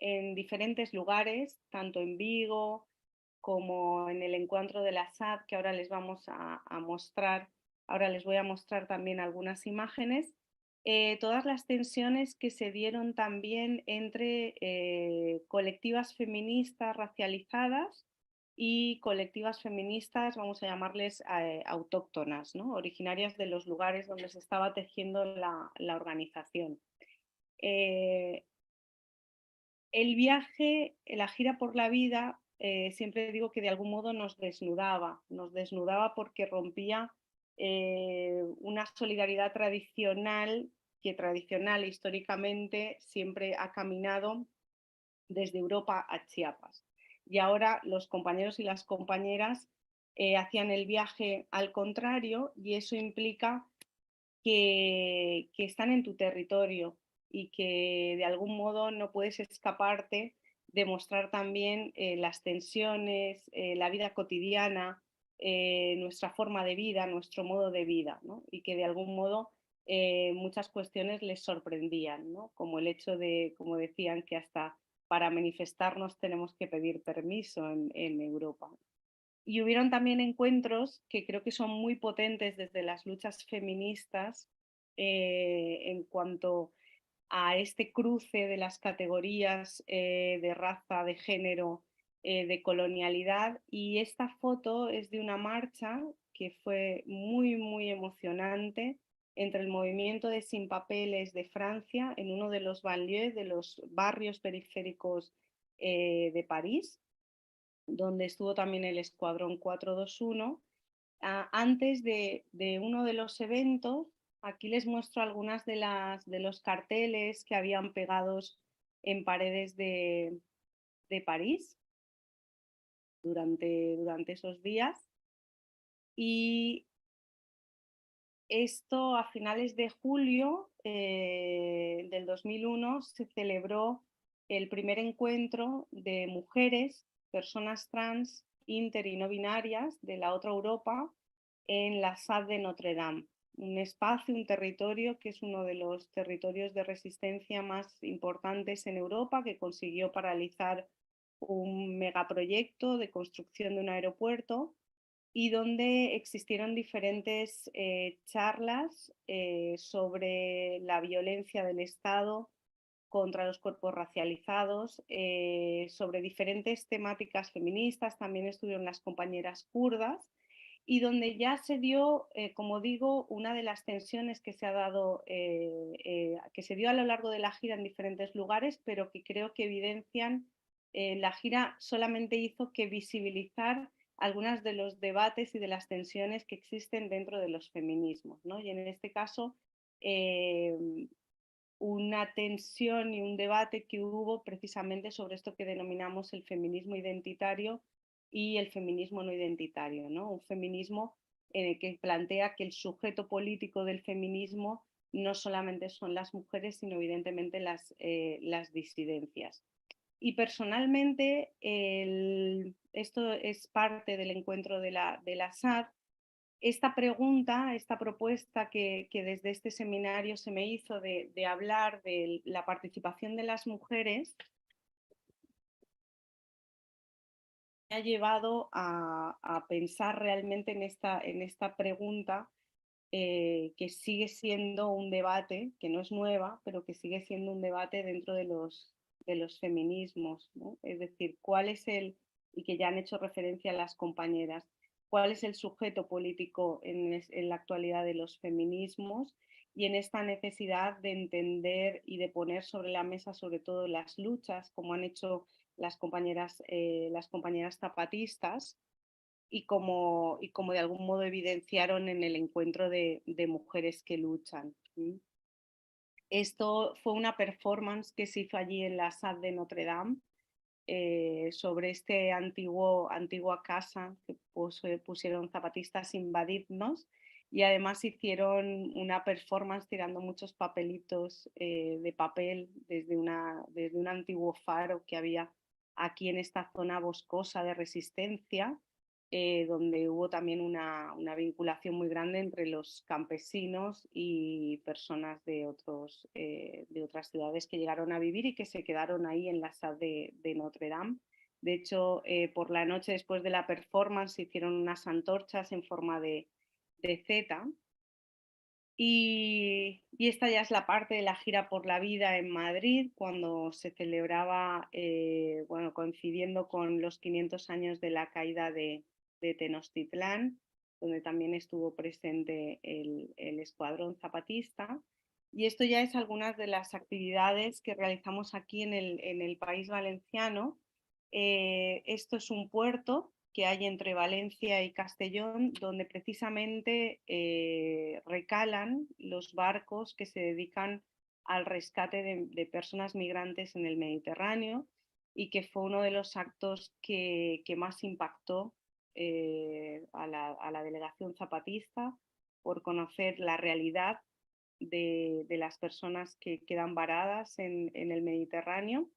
en diferentes lugares, tanto en Vigo como en el encuentro de la SAD, que ahora les vamos a mostrar, ahora les voy a mostrar también algunas imágenes. Todas las tensiones que se dieron también entre colectivas feministas racializadas y colectivas feministas, vamos a llamarles autóctonas, ¿no? Originarias de los lugares donde se estaba tejiendo la organización. El viaje, la gira por la vida, siempre digo que de algún modo nos desnudaba porque rompía una solidaridad tradicional que históricamente siempre ha caminado desde Europa a Chiapas. Y ahora los compañeros y las compañeras hacían el viaje al contrario, y eso implica que están en tu territorio y que de algún modo no puedes escaparte de mostrar también las tensiones, la vida cotidiana, nuestra forma de vida, nuestro modo de vida, ¿no? Y que de algún modo muchas cuestiones les sorprendían, ¿no? Como el hecho de, como decían, que hasta para manifestarnos tenemos que pedir permiso en Europa. Y hubieron también encuentros que creo que son muy potentes desde las luchas feministas en cuanto a este cruce de las categorías de raza, de género, de colonialidad. Y esta foto es de una marcha que fue muy, muy emocionante entre el movimiento de Sin Papeles de Francia en uno de los banlieues, de los barrios periféricos de París, donde estuvo también el Escuadrón 421. Antes de uno de los eventos, aquí les muestro algunas de los carteles que habían pegados en paredes de París durante esos días. Y esto a finales de julio del 2001 se celebró el primer encuentro de mujeres, personas trans, inter y no binarias de la otra Europa en la SAD de Notre Dame, un espacio, un territorio que es uno de los territorios de resistencia más importantes en Europa, que consiguió paralizar un megaproyecto de construcción de un aeropuerto y donde existieron diferentes charlas sobre la violencia del Estado contra los cuerpos racializados, sobre diferentes temáticas feministas, también estuvieron las compañeras kurdas, y donde ya se dio, como digo, una de las tensiones que se ha dado, que se dio a lo largo de la gira en diferentes lugares, pero que creo que evidencian, la gira solamente hizo que visibilizar algunos de los debates y de las tensiones que existen dentro de los feminismos, ¿no? Y en este caso, una tensión y un debate que hubo precisamente sobre esto que denominamos el feminismo identitario y el feminismo no identitario, ¿no? Un feminismo en el que plantea que el sujeto político del feminismo no solamente son las mujeres, sino evidentemente las disidencias. Y personalmente, esto es parte del encuentro de la SAD. Esta pregunta, esta propuesta que desde este seminario se me hizo de hablar de la participación de las mujeres, me ha llevado a pensar realmente en esta pregunta, que sigue siendo un debate, que no es nueva, pero que sigue siendo un debate dentro de los feminismos, ¿no? Es decir, ¿cuál es y que ya han hecho referencia a las compañeras, cuál es el sujeto político en la actualidad de los feminismos y en esta necesidad de entender y de poner sobre la mesa sobre todo las luchas, como han hecho las compañeras zapatistas, y como de algún modo evidenciaron en el encuentro de mujeres que luchan. Esto fue una performance que se hizo allí en la SAD de Notre Dame, sobre este antigua casa que pusieron zapatistas Invadidnos, y además hicieron una performance tirando muchos papelitos de papel desde un antiguo faro que había aquí en esta zona boscosa de Resistencia, donde hubo también una vinculación muy grande entre los campesinos y personas de otras ciudades que llegaron a vivir y que se quedaron ahí en la SAD de Notre Dame. De hecho, por la noche después de la performance se hicieron unas antorchas en forma de Z. Y esta ya es la parte de la gira por la vida en Madrid, cuando se celebraba, coincidiendo con los 500 años de la caída de Tenochtitlán, donde también estuvo presente el escuadrón zapatista. Y esto ya es algunas de las actividades que realizamos aquí en el País Valenciano. Esto es un puerto que hay entre Valencia y Castellón, donde precisamente recalan los barcos que se dedican al rescate de personas migrantes en el Mediterráneo, y que fue uno de los actos que más impactó a la delegación zapatista, por conocer la realidad de las personas que quedan varadas en el Mediterráneo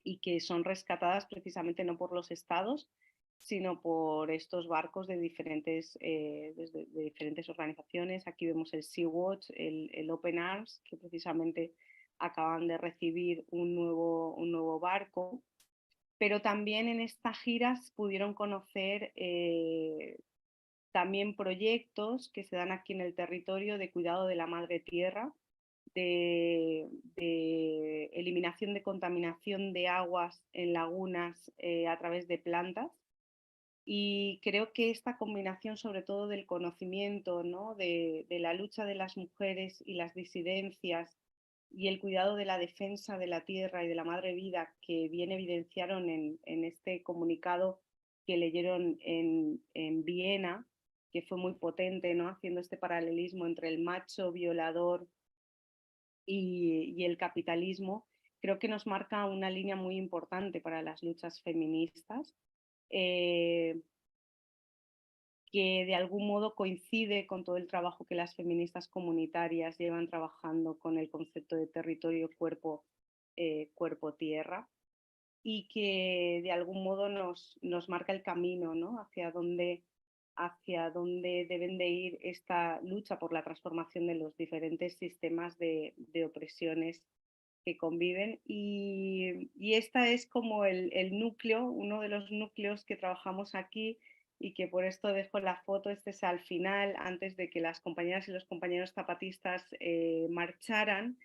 y que son rescatadas precisamente no por los estados, sino por estos barcos de diferentes organizaciones. Aquí vemos el Sea-Watch, el Open Arms, que precisamente acaban de recibir un nuevo barco. Pero también en estas giras pudieron conocer también proyectos que se dan aquí en el territorio de cuidado de la madre tierra, de eliminación de contaminación de aguas en lagunas a través de plantas. Y creo que esta combinación, sobre todo del conocimiento, ¿no? de la lucha de las mujeres y las disidencias, y el cuidado de la defensa de la tierra y de la madre vida, que bien evidenciaron en este comunicado que leyeron en Viena, que fue muy potente, ¿no? Haciendo este paralelismo entre el macho violador y el capitalismo, creo que nos marca una línea muy importante para las luchas feministas, que de algún modo coincide con todo el trabajo que las feministas comunitarias llevan trabajando con el concepto de territorio, cuerpo-tierra, y que de algún modo nos marca el camino, ¿no? hacia dónde deben de ir esta lucha por la transformación de los diferentes sistemas de opresiones que conviven. Y esta es como el núcleo, uno de los núcleos que trabajamos aquí, y que por esto dejo la foto. Este es al final, antes de que las compañeras y los compañeros zapatistas marcharan.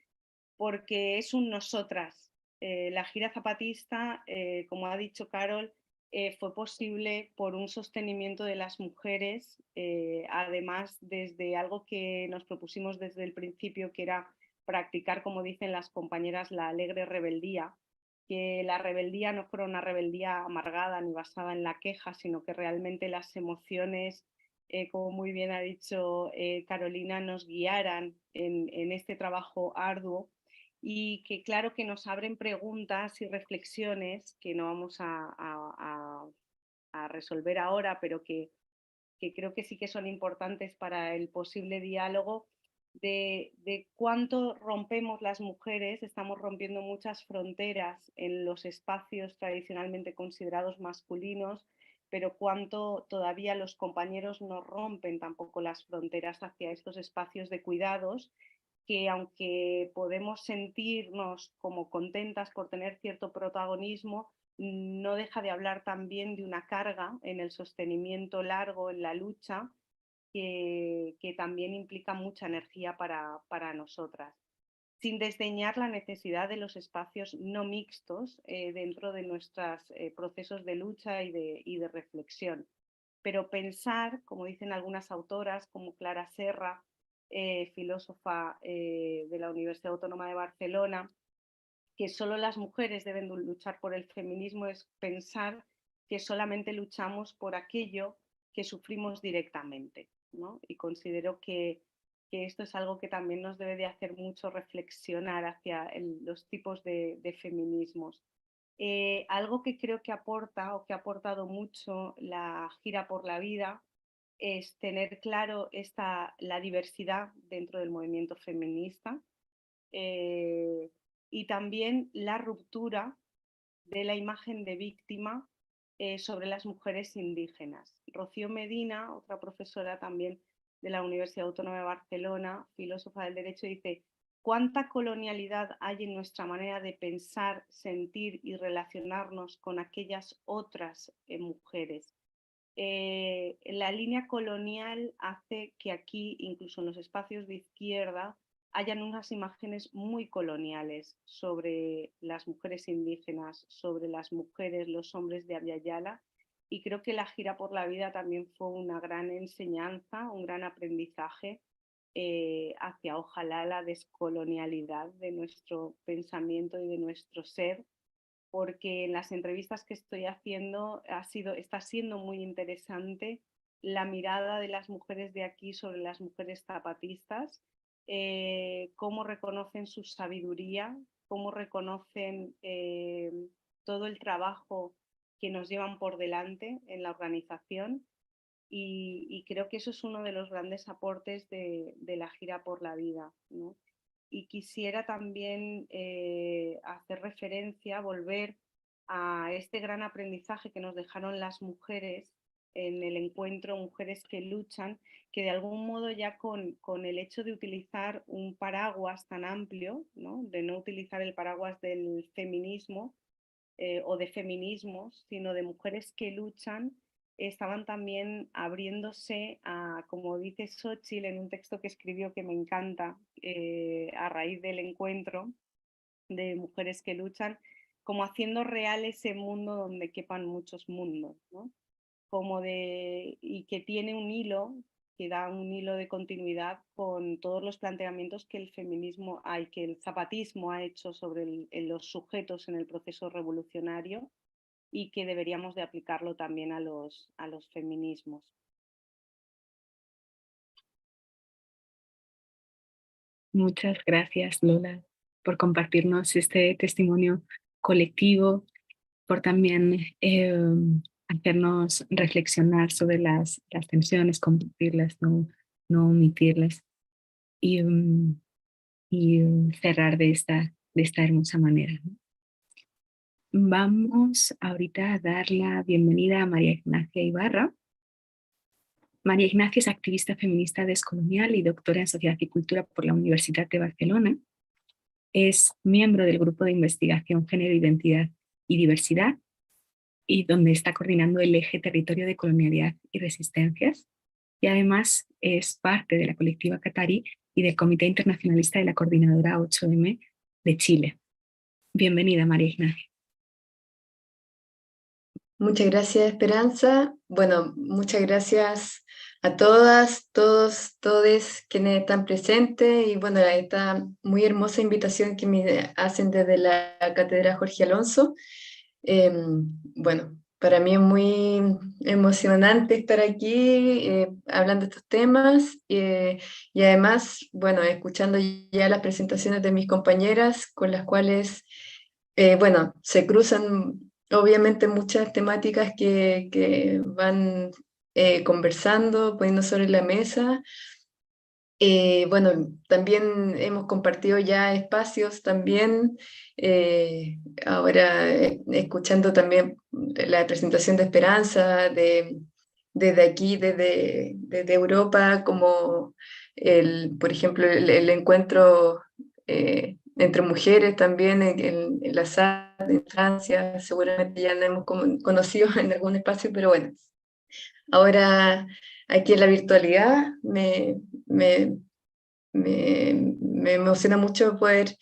porque es un nosotras. La gira zapatista, como ha dicho Carol, fue posible por un sostenimiento de las mujeres, además desde algo que nos propusimos desde el principio, que era practicar, como dicen las compañeras, la alegre rebeldía, que la rebeldía no fuera una rebeldía amargada ni basada en la queja, sino que realmente las emociones, como muy bien ha dicho Carolina, nos guiaran en este trabajo arduo, y que claro que nos abren preguntas y reflexiones que no vamos a resolver ahora, pero que creo que sí que son importantes para el posible diálogo, de cuánto rompemos las mujeres. Estamos rompiendo muchas fronteras en los espacios tradicionalmente considerados masculinos, pero cuánto todavía los compañeros no rompen tampoco las fronteras hacia estos espacios de cuidados, que aunque podemos sentirnos como contentas por tener cierto protagonismo, no deja de hablar también de una carga en el sostenimiento largo, en la lucha, que también implica mucha energía para nosotras, sin desdeñar la necesidad de los espacios no mixtos dentro de nuestros procesos de lucha y de reflexión. Pero pensar, como dicen algunas autoras, como Clara Serra, filósofa de la Universidad Autónoma de Barcelona, que solo las mujeres deben luchar por el feminismo, es pensar que solamente luchamos por aquello que sufrimos directamente, ¿no? Y considero que esto es algo que también nos debe de hacer mucho reflexionar hacia los tipos de feminismos. Algo que creo que aporta o que ha aportado mucho la gira por la vida es tener claro la diversidad dentro del movimiento feminista, y también la ruptura de la imagen de víctima sobre las mujeres indígenas. Rocío Medina, otra profesora también de la Universidad Autónoma de Barcelona, filósofa del derecho, dice: ¿cuánta colonialidad hay en nuestra manera de pensar, sentir y relacionarnos con aquellas otras mujeres? La línea colonial hace que aquí, incluso en los espacios de izquierda, hayan unas imágenes muy coloniales sobre las mujeres indígenas, sobre las mujeres, los hombres de Abya Yala, y creo que la gira por la vida también fue una gran enseñanza, un gran aprendizaje hacia, ojalá, la descolonialidad de nuestro pensamiento y de nuestro ser, porque en las entrevistas que estoy haciendo está siendo muy interesante la mirada de las mujeres de aquí sobre las mujeres zapatistas, cómo reconocen su sabiduría, cómo reconocen todo el trabajo que nos llevan por delante en la organización, y creo que eso es uno de los grandes aportes de la gira por la vida, ¿no? Y quisiera también hacer referencia, volver a este gran aprendizaje que nos dejaron las mujeres en el encuentro Mujeres que Luchan, que de algún modo ya con el hecho de utilizar un paraguas tan amplio, ¿no? De no utilizar el paraguas del feminismo o de feminismos, sino de mujeres que luchan, estaban también abriéndose a, como dice Xochitl en un texto que escribió que me encanta, a raíz del encuentro de Mujeres que Luchan, como haciendo real ese mundo donde quepan muchos mundos, ¿no? Y que tiene un hilo, que da un hilo de continuidad con todos los planteamientos que que el zapatismo ha hecho sobre los sujetos en el proceso revolucionario, y que deberíamos de aplicarlo también a los feminismos. Muchas gracias, Lola, por compartirnos este testimonio colectivo, por también hacernos reflexionar sobre las tensiones, compartirlas, no omitirlas, y cerrar de esta hermosa manera, ¿no? Vamos ahorita a dar la bienvenida a María Ignacia Ibarra. María Ignacia es activista feminista descolonial y doctora en Sociedad y Cultura por la Universidad de Barcelona. Es miembro del Grupo de Investigación Género, Identidad y Diversidad, y donde está coordinando el eje Territorio de Colonialidad y Resistencias. Y además es parte de la colectiva Qatari y del Comité Internacionalista de la Coordinadora 8M de Chile. Bienvenida, María Ignacia. Muchas gracias, Esperanza. Bueno, muchas gracias a todas, todos, todes quienes están presentes y bueno, esta muy hermosa invitación que me hacen desde la Cátedra Jorge Alonso. Bueno, para mí es muy emocionante estar aquí hablando de estos temas y además, bueno, escuchando ya las presentaciones de mis compañeras con las cuales, bueno, se cruzan obviamente muchas temáticas que van conversando, poniendo sobre la mesa. Bueno, también hemos compartido ya espacios también, ahora escuchando también la presentación de Esperanza desde aquí, desde Europa, como por ejemplo el encuentro entre mujeres también en la sala en Francia, seguramente ya nos hemos conocido en algún espacio, pero bueno, ahora aquí en la virtualidad me, me emociona mucho poder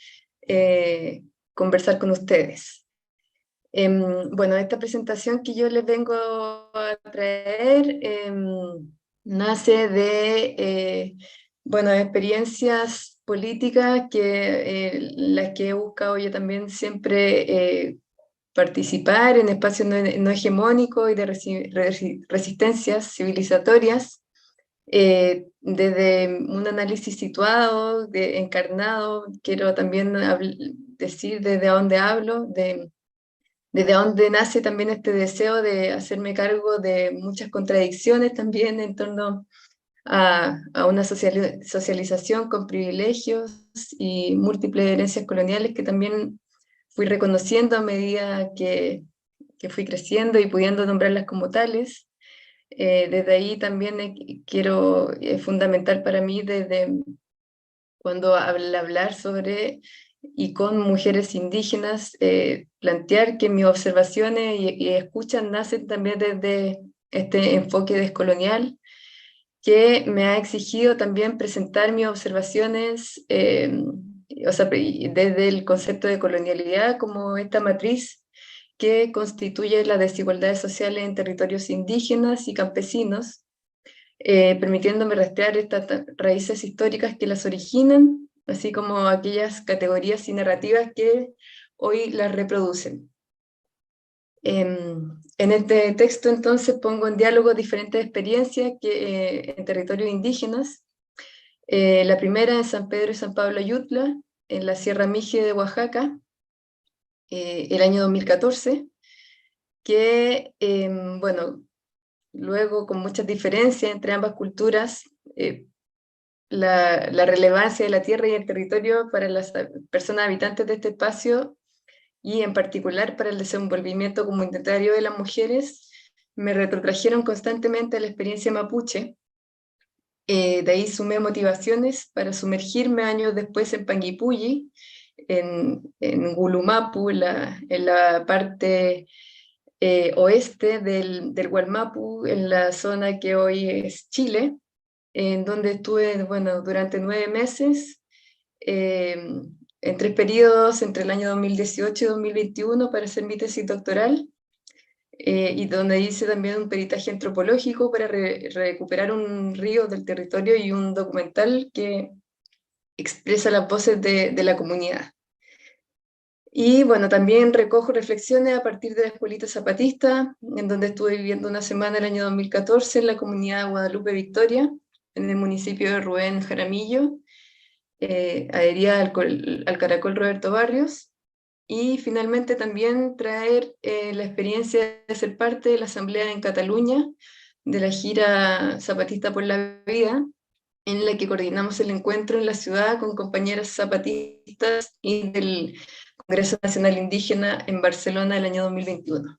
conversar con ustedes. Bueno, esta presentación que yo les vengo a traer nace de bueno, experiencias políticas que las que he buscado yo también siempre participar en espacios no hegemónicos y de resistencias civilizatorias, desde un análisis situado, encarnado, quiero también decir desde dónde hablo, desde dónde nace también este deseo de hacerme cargo de muchas contradicciones también en torno a una socialización con privilegios y múltiples herencias coloniales que también fui reconociendo a medida que fui creciendo y pudiendo nombrarlas como tales. Desde ahí también quiero, es fundamental para mí desde cuando hablar sobre y con mujeres indígenas, plantear que mis observaciones y escuchas nacen también desde este enfoque descolonial que me ha exigido también presentar mis observaciones, o sea, desde el concepto de colonialidad como esta matriz que constituye las desigualdades sociales en territorios indígenas y campesinos, permitiéndome rastrear estas raíces históricas que las originan, así como aquellas categorías y narrativas que hoy las reproducen. En este texto entonces pongo en diálogo diferentes experiencias en territorios indígenas. La primera en San Pedro y San Pablo Ayutla, en la Sierra Mije de Oaxaca, el año 2014, que, bueno, luego con muchas diferencias entre ambas culturas, la relevancia de la tierra y el territorio para las personas habitantes de este espacio y en particular para el desenvolvimiento comunitario de las mujeres, me retrotrajeron constantemente a la experiencia mapuche. De ahí sumé motivaciones para sumergirme años después en Panguipulli, en Gulumapu, en la parte oeste del Gualmapu, en la zona que hoy es Chile, en donde estuve, bueno, durante 9 meses, en 3 periodos entre el año 2018 y 2021 para hacer mi tesis doctoral, y donde hice también un peritaje antropológico para recuperar un río del territorio y un documental que expresa las voces de la comunidad. Y bueno, también recojo reflexiones a partir de la Escuelita Zapatista, en donde estuve viviendo una semana el año 2014 en la comunidad de Guadalupe Victoria, en el municipio de Rubén Jaramillo, adherida al Caracol Roberto Barrios, y finalmente también traer la experiencia de ser parte de la asamblea en Cataluña, de la gira Zapatista por la Vida, en la que coordinamos el encuentro en la ciudad con compañeras zapatistas y del Congreso Nacional Indígena en Barcelona el año 2021.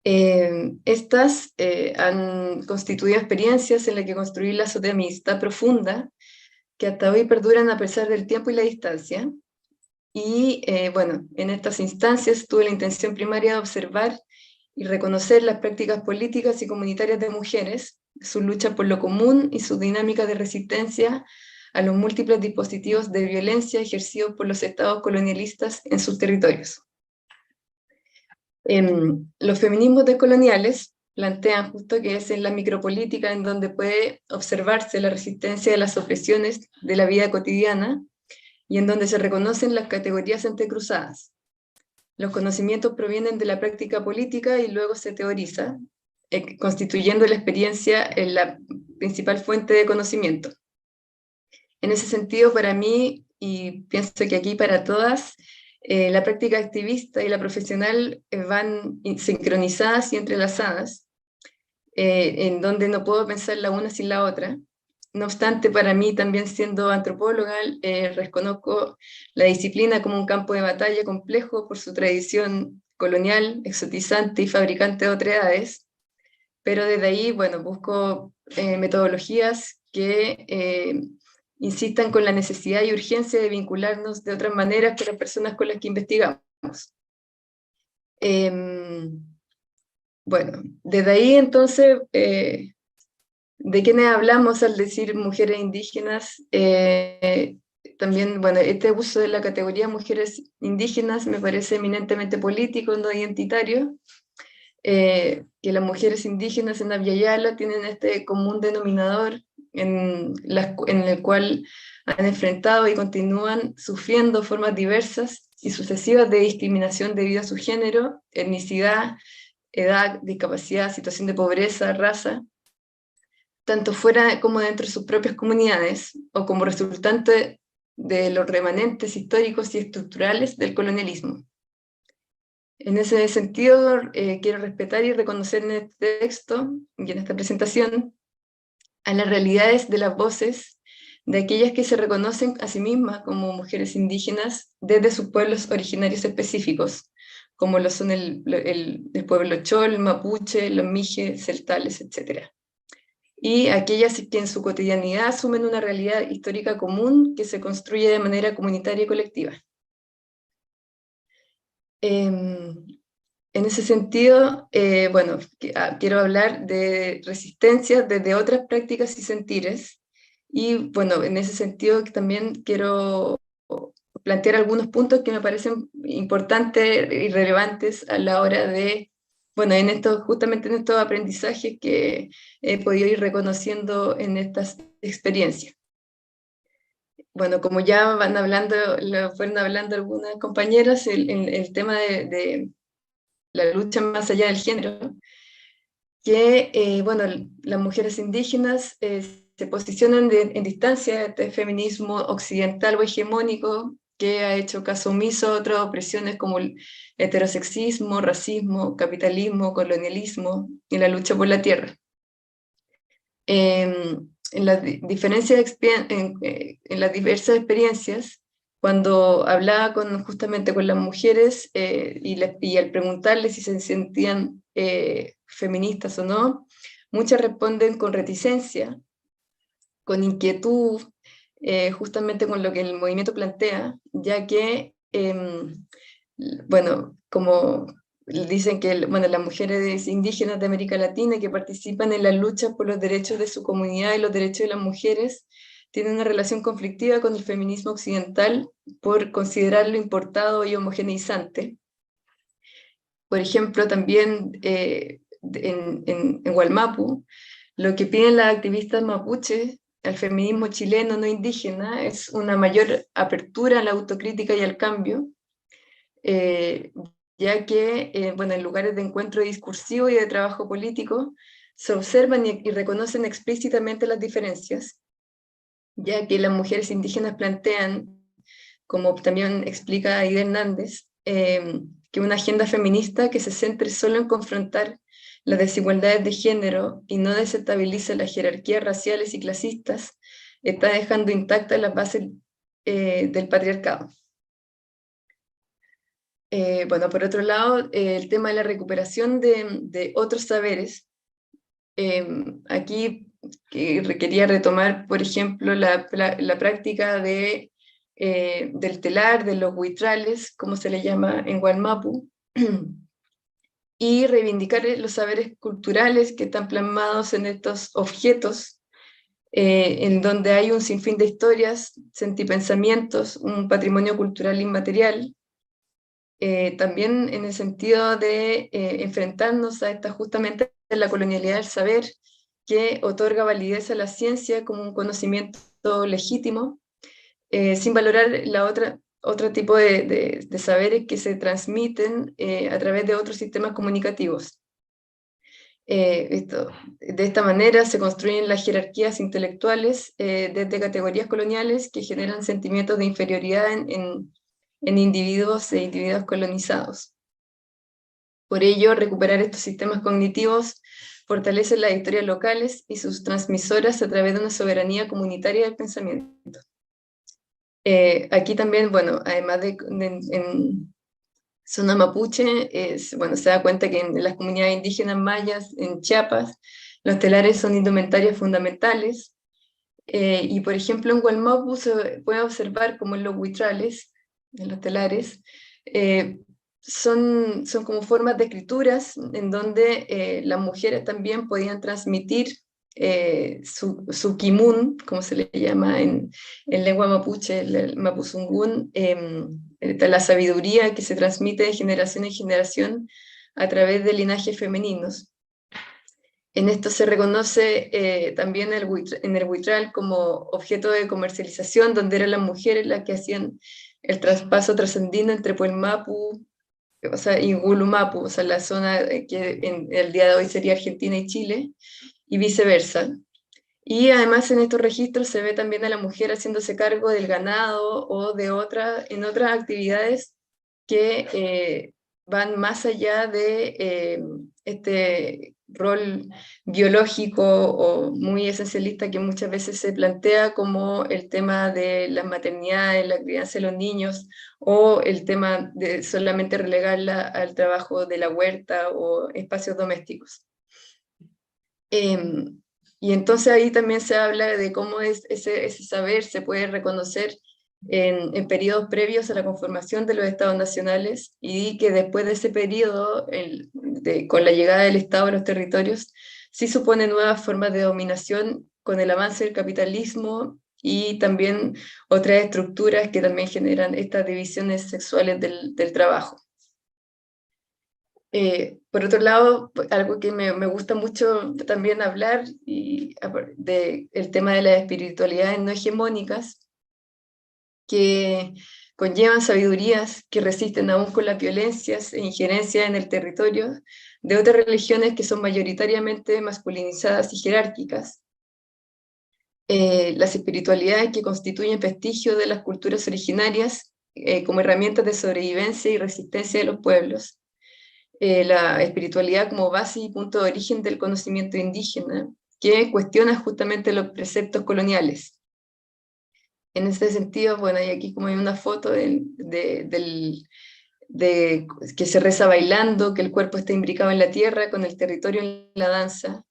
Estas han constituido experiencias en las que construí lazos de amistad profunda que hasta hoy perduran a pesar del tiempo y la distancia. Y bueno, en estas instancias tuve la intención primaria de observar y reconocer las prácticas políticas y comunitarias de mujeres, su lucha por lo común y su dinámica de resistencia a los múltiples dispositivos de violencia ejercidos por los estados colonialistas en sus territorios. Los feminismos decoloniales plantean justo que es en la micropolítica en donde puede observarse la resistencia de las opresiones de la vida cotidiana y en donde se reconocen las categorías entrecruzadas. Los conocimientos provienen de la práctica política y luego se teoriza, constituyendo la experiencia en la principal fuente de conocimiento. En ese sentido, para mí, y pienso que aquí para todas, la práctica activista y la profesional van sincronizadas y entrelazadas, en donde no puedo pensar la una sin la otra. No obstante, para mí, también siendo antropóloga, reconozco la disciplina como un campo de batalla complejo por su tradición colonial, exotizante y fabricante de otredades, pero desde ahí, bueno, busco metodologías que insistan con la necesidad y urgencia de vincularnos de otras maneras con las personas con las que investigamos. Bueno, desde ahí entonces, ¿de quiénes hablamos al decir mujeres indígenas? También, bueno, este uso de la categoría mujeres indígenas me parece eminentemente político, no identitario, que las mujeres indígenas en Abya Yala tienen este común denominador en el cual han enfrentado y continúan sufriendo formas diversas y sucesivas de discriminación debido a su género, etnicidad, edad, discapacidad, situación de pobreza, raza, tanto fuera como dentro de sus propias comunidades, o como resultante de los remanentes históricos y estructurales del colonialismo. En ese sentido, quiero respetar y reconocer en este texto y en esta presentación a las realidades de las voces de aquellas que se reconocen a sí mismas como mujeres indígenas desde sus pueblos originarios específicos, como lo son el pueblo Chol, Mapuche, los Mije, Celtales, etc. Y aquellas que en su cotidianidad asumen una realidad histórica común que se construye de manera comunitaria y colectiva. En ese sentido, bueno, quiero hablar de resistencia desde otras prácticas y sentires, y bueno, en ese sentido también quiero plantear algunos puntos que me parecen importantes y relevantes a la hora de, bueno, justamente en estos aprendizajes que he podido ir reconociendo en estas experiencias. Bueno, como ya fueron hablando algunas compañeras, el tema de la lucha más allá del género, que, bueno, las mujeres indígenas se posicionan en distancia de este feminismo occidental o hegemónico que ha hecho caso omiso a otras opresiones como el heterosexismo, racismo, capitalismo, colonialismo y la lucha por la tierra. En las diversas experiencias, cuando hablaba justamente con las mujeres y al preguntarles si se sentían feministas o no, muchas responden con reticencia, con inquietud, justamente con lo que el movimiento plantea, ya que, bueno, como dicen que bueno, las mujeres indígenas de América Latina que participan en las luchas por los derechos de su comunidad y los derechos de las mujeres tienen una relación conflictiva con el feminismo occidental por considerarlo importado y homogeneizante. Por ejemplo, también en Wallmapu, lo que piden las activistas mapuches al feminismo chileno no indígena es una mayor apertura a la autocrítica y al cambio, ya que bueno, en lugares de encuentro discursivo y de trabajo político se observan y reconocen explícitamente las diferencias, ya que las mujeres indígenas plantean, como también explica Aida Hernández, que una agenda feminista que se centre solo en confrontar las desigualdades de género y no desestabiliza las jerarquías raciales y clasistas está dejando intactas las bases del patriarcado. Bueno, por otro lado, el tema de la recuperación de otros saberes. Aquí quería retomar, por ejemplo, la práctica del telar, de los huitrales, como se le llama en Wallmapu, y reivindicar los saberes culturales que están plasmados en estos objetos en donde hay un sinfín de historias, sentipensamientos, un patrimonio cultural inmaterial, también en el sentido de enfrentarnos a esta justamente la colonialidad del saber, que otorga validez a la ciencia como un conocimiento legítimo, sin valorar otro tipo de saberes que se transmiten a través de otros sistemas comunicativos. De esta manera se construyen las jerarquías intelectuales desde categorías coloniales que generan sentimientos de inferioridad en individuos e individuos colonizados. Por ello, recuperar estos sistemas cognitivos fortalece las historias locales y sus transmisoras a través de una soberanía comunitaria del pensamiento. Aquí también, bueno, además en zona mapuche, bueno, se da cuenta que en las comunidades indígenas mayas, en Chiapas, los telares son indumentarias fundamentales, y por ejemplo en Gualmapu se puede observar como en los huitrales, en los telares, son como formas de escrituras en donde las mujeres también podían transmitir su kimun, como se le llama en lengua mapuche, el mapuzungún, la sabiduría que se transmite de generación en generación a través de linajes femeninos. En esto se reconoce también en el huitral como objeto de comercialización, donde eran las mujeres las que hacían el traspaso trascendino entre Puelmapu, o sea, y Gulumapu, o sea, la zona que en el día de hoy sería Argentina y Chile, y viceversa. Y además en estos registros se ve también a la mujer haciéndose cargo del ganado o en otras actividades que van más allá de este rol biológico o muy esencialista que muchas veces se plantea como el tema de la maternidad, la crianza de los niños, o el tema de solamente relegarla al trabajo de la huerta o espacios domésticos. Y entonces ahí también se habla de cómo ese saber se puede reconocer en periodos previos a la conformación de los estados nacionales, y que después de ese periodo, con la llegada del Estado a los territorios, sí supone nuevas formas de dominación con el avance del capitalismo y también otras estructuras que también generan estas divisiones sexuales del trabajo. Por otro lado, algo que me gusta mucho también hablar el tema de las espiritualidades no hegemónicas, que conllevan sabidurías que resisten aún con las violencias e injerencias en el territorio de otras religiones que son mayoritariamente masculinizadas y jerárquicas. Las espiritualidades que constituyen vestigio de las culturas originarias como herramientas de sobrevivencia y resistencia de los pueblos. La espiritualidad como base y punto de origen del conocimiento indígena, que cuestiona justamente los preceptos coloniales. En este sentido, bueno, hay aquí como hay una foto que se reza bailando, que el cuerpo está imbricado en la tierra, con el territorio en la danza.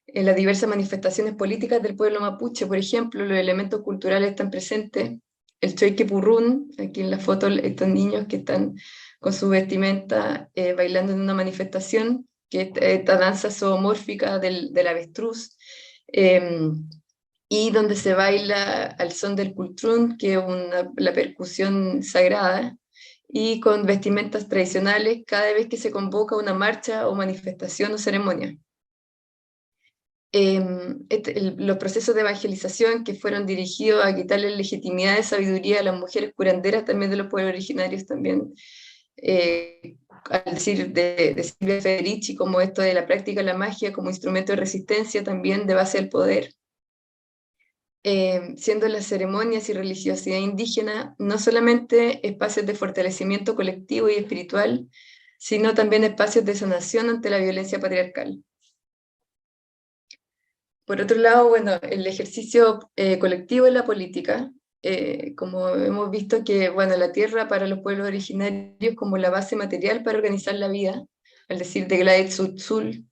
En las diversas manifestaciones políticas del pueblo mapuche, por ejemplo, los elementos culturales están presentes. El choique purrún, aquí en la foto, estos niños que están con su vestimenta bailando en una manifestación, que esta danza zoomórfica del avestruz, y donde se baila al son del cultrún, que es la percusión sagrada, y con vestimentas tradicionales cada vez que se convoca una marcha o manifestación o ceremonia. Los procesos de evangelización que fueron dirigidos a quitarle legitimidad de sabiduría a las mujeres curanderas también de los pueblos originarios también, al decir de Silvia Federici, como esto de la práctica de la magia como instrumento de resistencia también de base al poder. Siendo las ceremonias y religiosidad indígena no solamente espacios de fortalecimiento colectivo y espiritual, sino también espacios de sanación ante la violencia patriarcal. Por otro lado, bueno, el ejercicio colectivo en la política, como hemos visto que, bueno, la tierra para los pueblos originarios como la base material para organizar la vida, al decir de Gladys Tzul,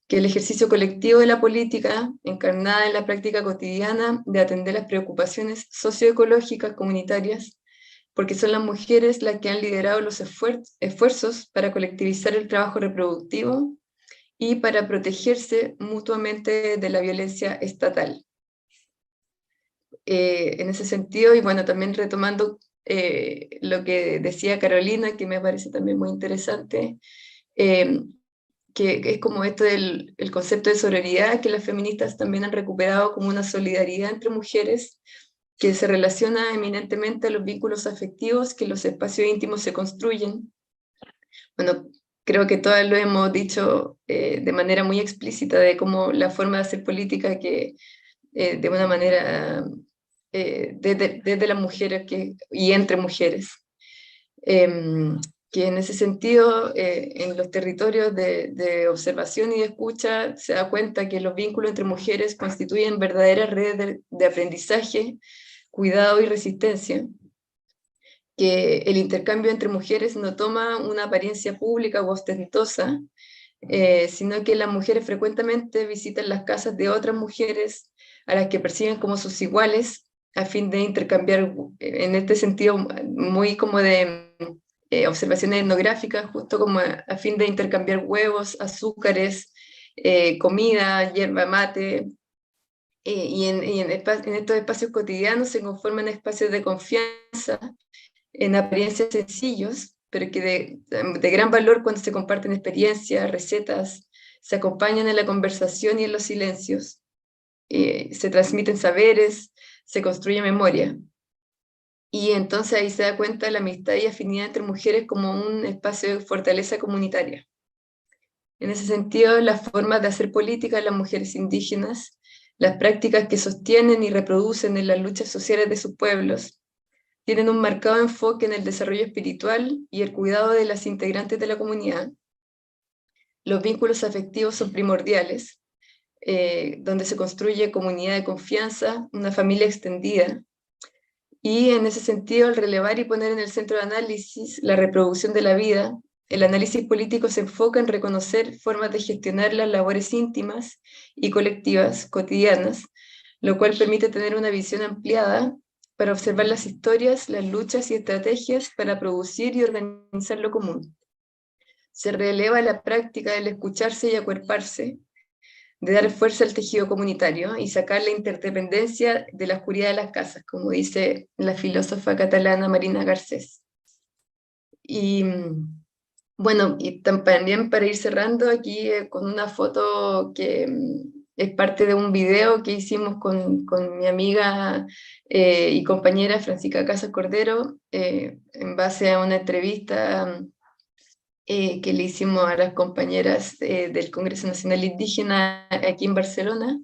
que el ejercicio colectivo de la política, encarnada en la práctica cotidiana de atender las preocupaciones socioecológicas comunitarias, porque son las mujeres las que han liderado los esfuerzos para colectivizar el trabajo reproductivo y para protegerse mutuamente de la violencia estatal. en ese sentido, y bueno, también retomando lo que decía Carolina, que me parece también muy interesante, que es como esto del el concepto de sororidad, que las feministas también han recuperado como una solidaridad entre mujeres, que se relaciona eminentemente a los vínculos afectivos que los espacios íntimos se construyen. Bueno, creo que todas lo hemos dicho de manera muy explícita de cómo la forma de hacer política que de una manera desde las mujeres y entre mujeres. Que en ese sentido, en los territorios de observación y de escucha, se da cuenta que los vínculos entre mujeres constituyen verdaderas redes de aprendizaje, cuidado y resistencia, que el intercambio entre mujeres no toma una apariencia pública o ostentosa, sino que las mujeres frecuentemente visitan las casas de otras mujeres a las que perciben como sus iguales, a fin de intercambiar, en este sentido, muy como de observaciones etnográficas, justo como a fin de intercambiar huevos, azúcares, comida, yerba mate, y en estos espacios cotidianos se conforman espacios de confianza, en apariencia sencillos, pero que de gran valor cuando se comparten experiencias, recetas, se acompañan en la conversación y en los silencios, se transmiten saberes, se construye memoria. Y entonces ahí se da cuenta de la amistad y afinidad entre mujeres como un espacio de fortaleza comunitaria. En ese sentido, las formas de hacer política de las mujeres indígenas, las prácticas que sostienen y reproducen en las luchas sociales de sus pueblos, tienen un marcado enfoque en el desarrollo espiritual y el cuidado de las integrantes de la comunidad. Los vínculos afectivos son primordiales, donde se construye comunidad de confianza, una familia extendida. Y en ese sentido, al relevar y poner en el centro de análisis la reproducción de la vida, el análisis político se enfoca en reconocer formas de gestionar las labores íntimas y colectivas, cotidianas, lo cual permite tener una visión ampliada para observar las historias, las luchas y estrategias para producir y organizar lo común. Se releva la práctica del escucharse y acuerparse, de dar fuerza al tejido comunitario y sacar la interdependencia de la oscuridad de las casas, como dice la filósofa catalana Marina Garcés. Y bueno, y también para ir cerrando aquí con una foto que es parte de un video que hicimos con mi amiga y compañera Francisca Casas Cordero, en base a una entrevista que le hicimos a las compañeras del Congreso Nacional Indígena aquí en Barcelona.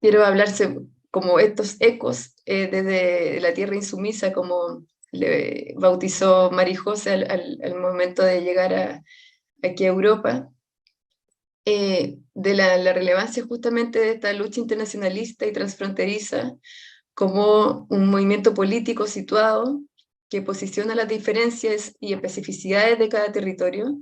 Quiero hablarse como estos ecos desde la tierra insumisa, como le bautizó Marijose al momento de llegar aquí a Europa, de la relevancia justamente de esta lucha internacionalista y transfronteriza como un movimiento político situado que posiciona las diferencias y especificidades de cada territorio,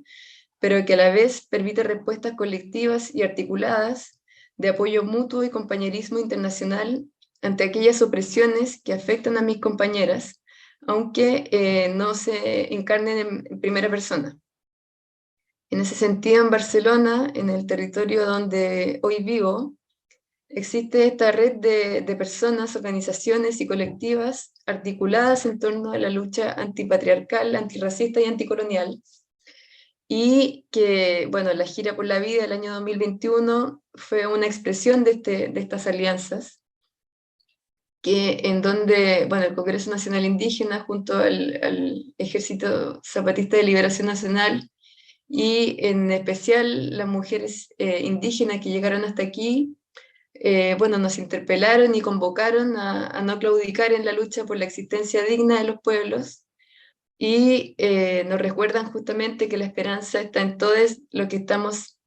pero que a la vez permite respuestas colectivas y articuladas de apoyo mutuo y compañerismo internacional ante aquellas opresiones que afectan a mis compañeras, aunque no se encarnen en primera persona. En ese sentido, en Barcelona, en el territorio donde hoy vivo, existe esta red de personas, organizaciones y colectivas articuladas en torno a la lucha antipatriarcal, antirracista y anticolonial. Y que, bueno, la gira por la vida del año 2021 fue una expresión de estas alianzas, en donde, bueno, el Congreso Nacional Indígena junto al Ejército Zapatista de Liberación Nacional y en especial las mujeres indígenas que llegaron hasta aquí, bueno, nos interpelaron y convocaron a no claudicar en la lucha por la existencia digna de los pueblos y nos recuerdan justamente que la esperanza está en todo lo que estamos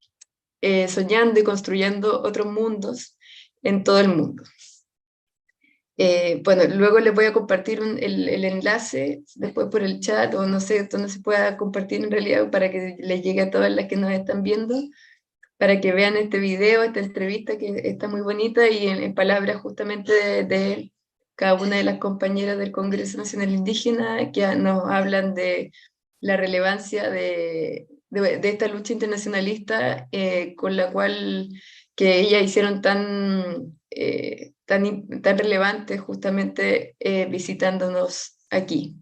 soñando y construyendo otros mundos en todo el mundo. Bueno, luego les voy a compartir el enlace después por el chat o no sé dónde se pueda compartir en realidad para que les llegue a todas las que nos están viendo, para que vean este video, esta entrevista que está muy bonita y en palabras justamente de cada una de las compañeras del Congreso Nacional Indígena que nos hablan de la relevancia de esta lucha internacionalista con la cual que ellas hicieron tan tan relevantes justamente visitándonos aquí.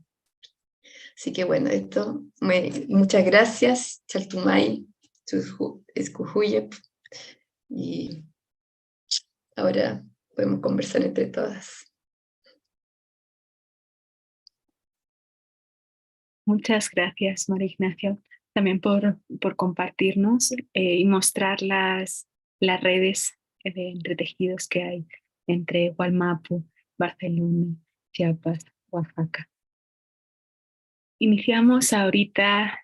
Así que bueno, muchas gracias, Chaltumay, Escujuyep, y ahora podemos conversar entre todas. Muchas gracias, María Ignacia, también por compartirnos y mostrar las redes de entretejidos que hay entre Gualmapu, Barcelona, Chiapas, Oaxaca. Iniciamos ahorita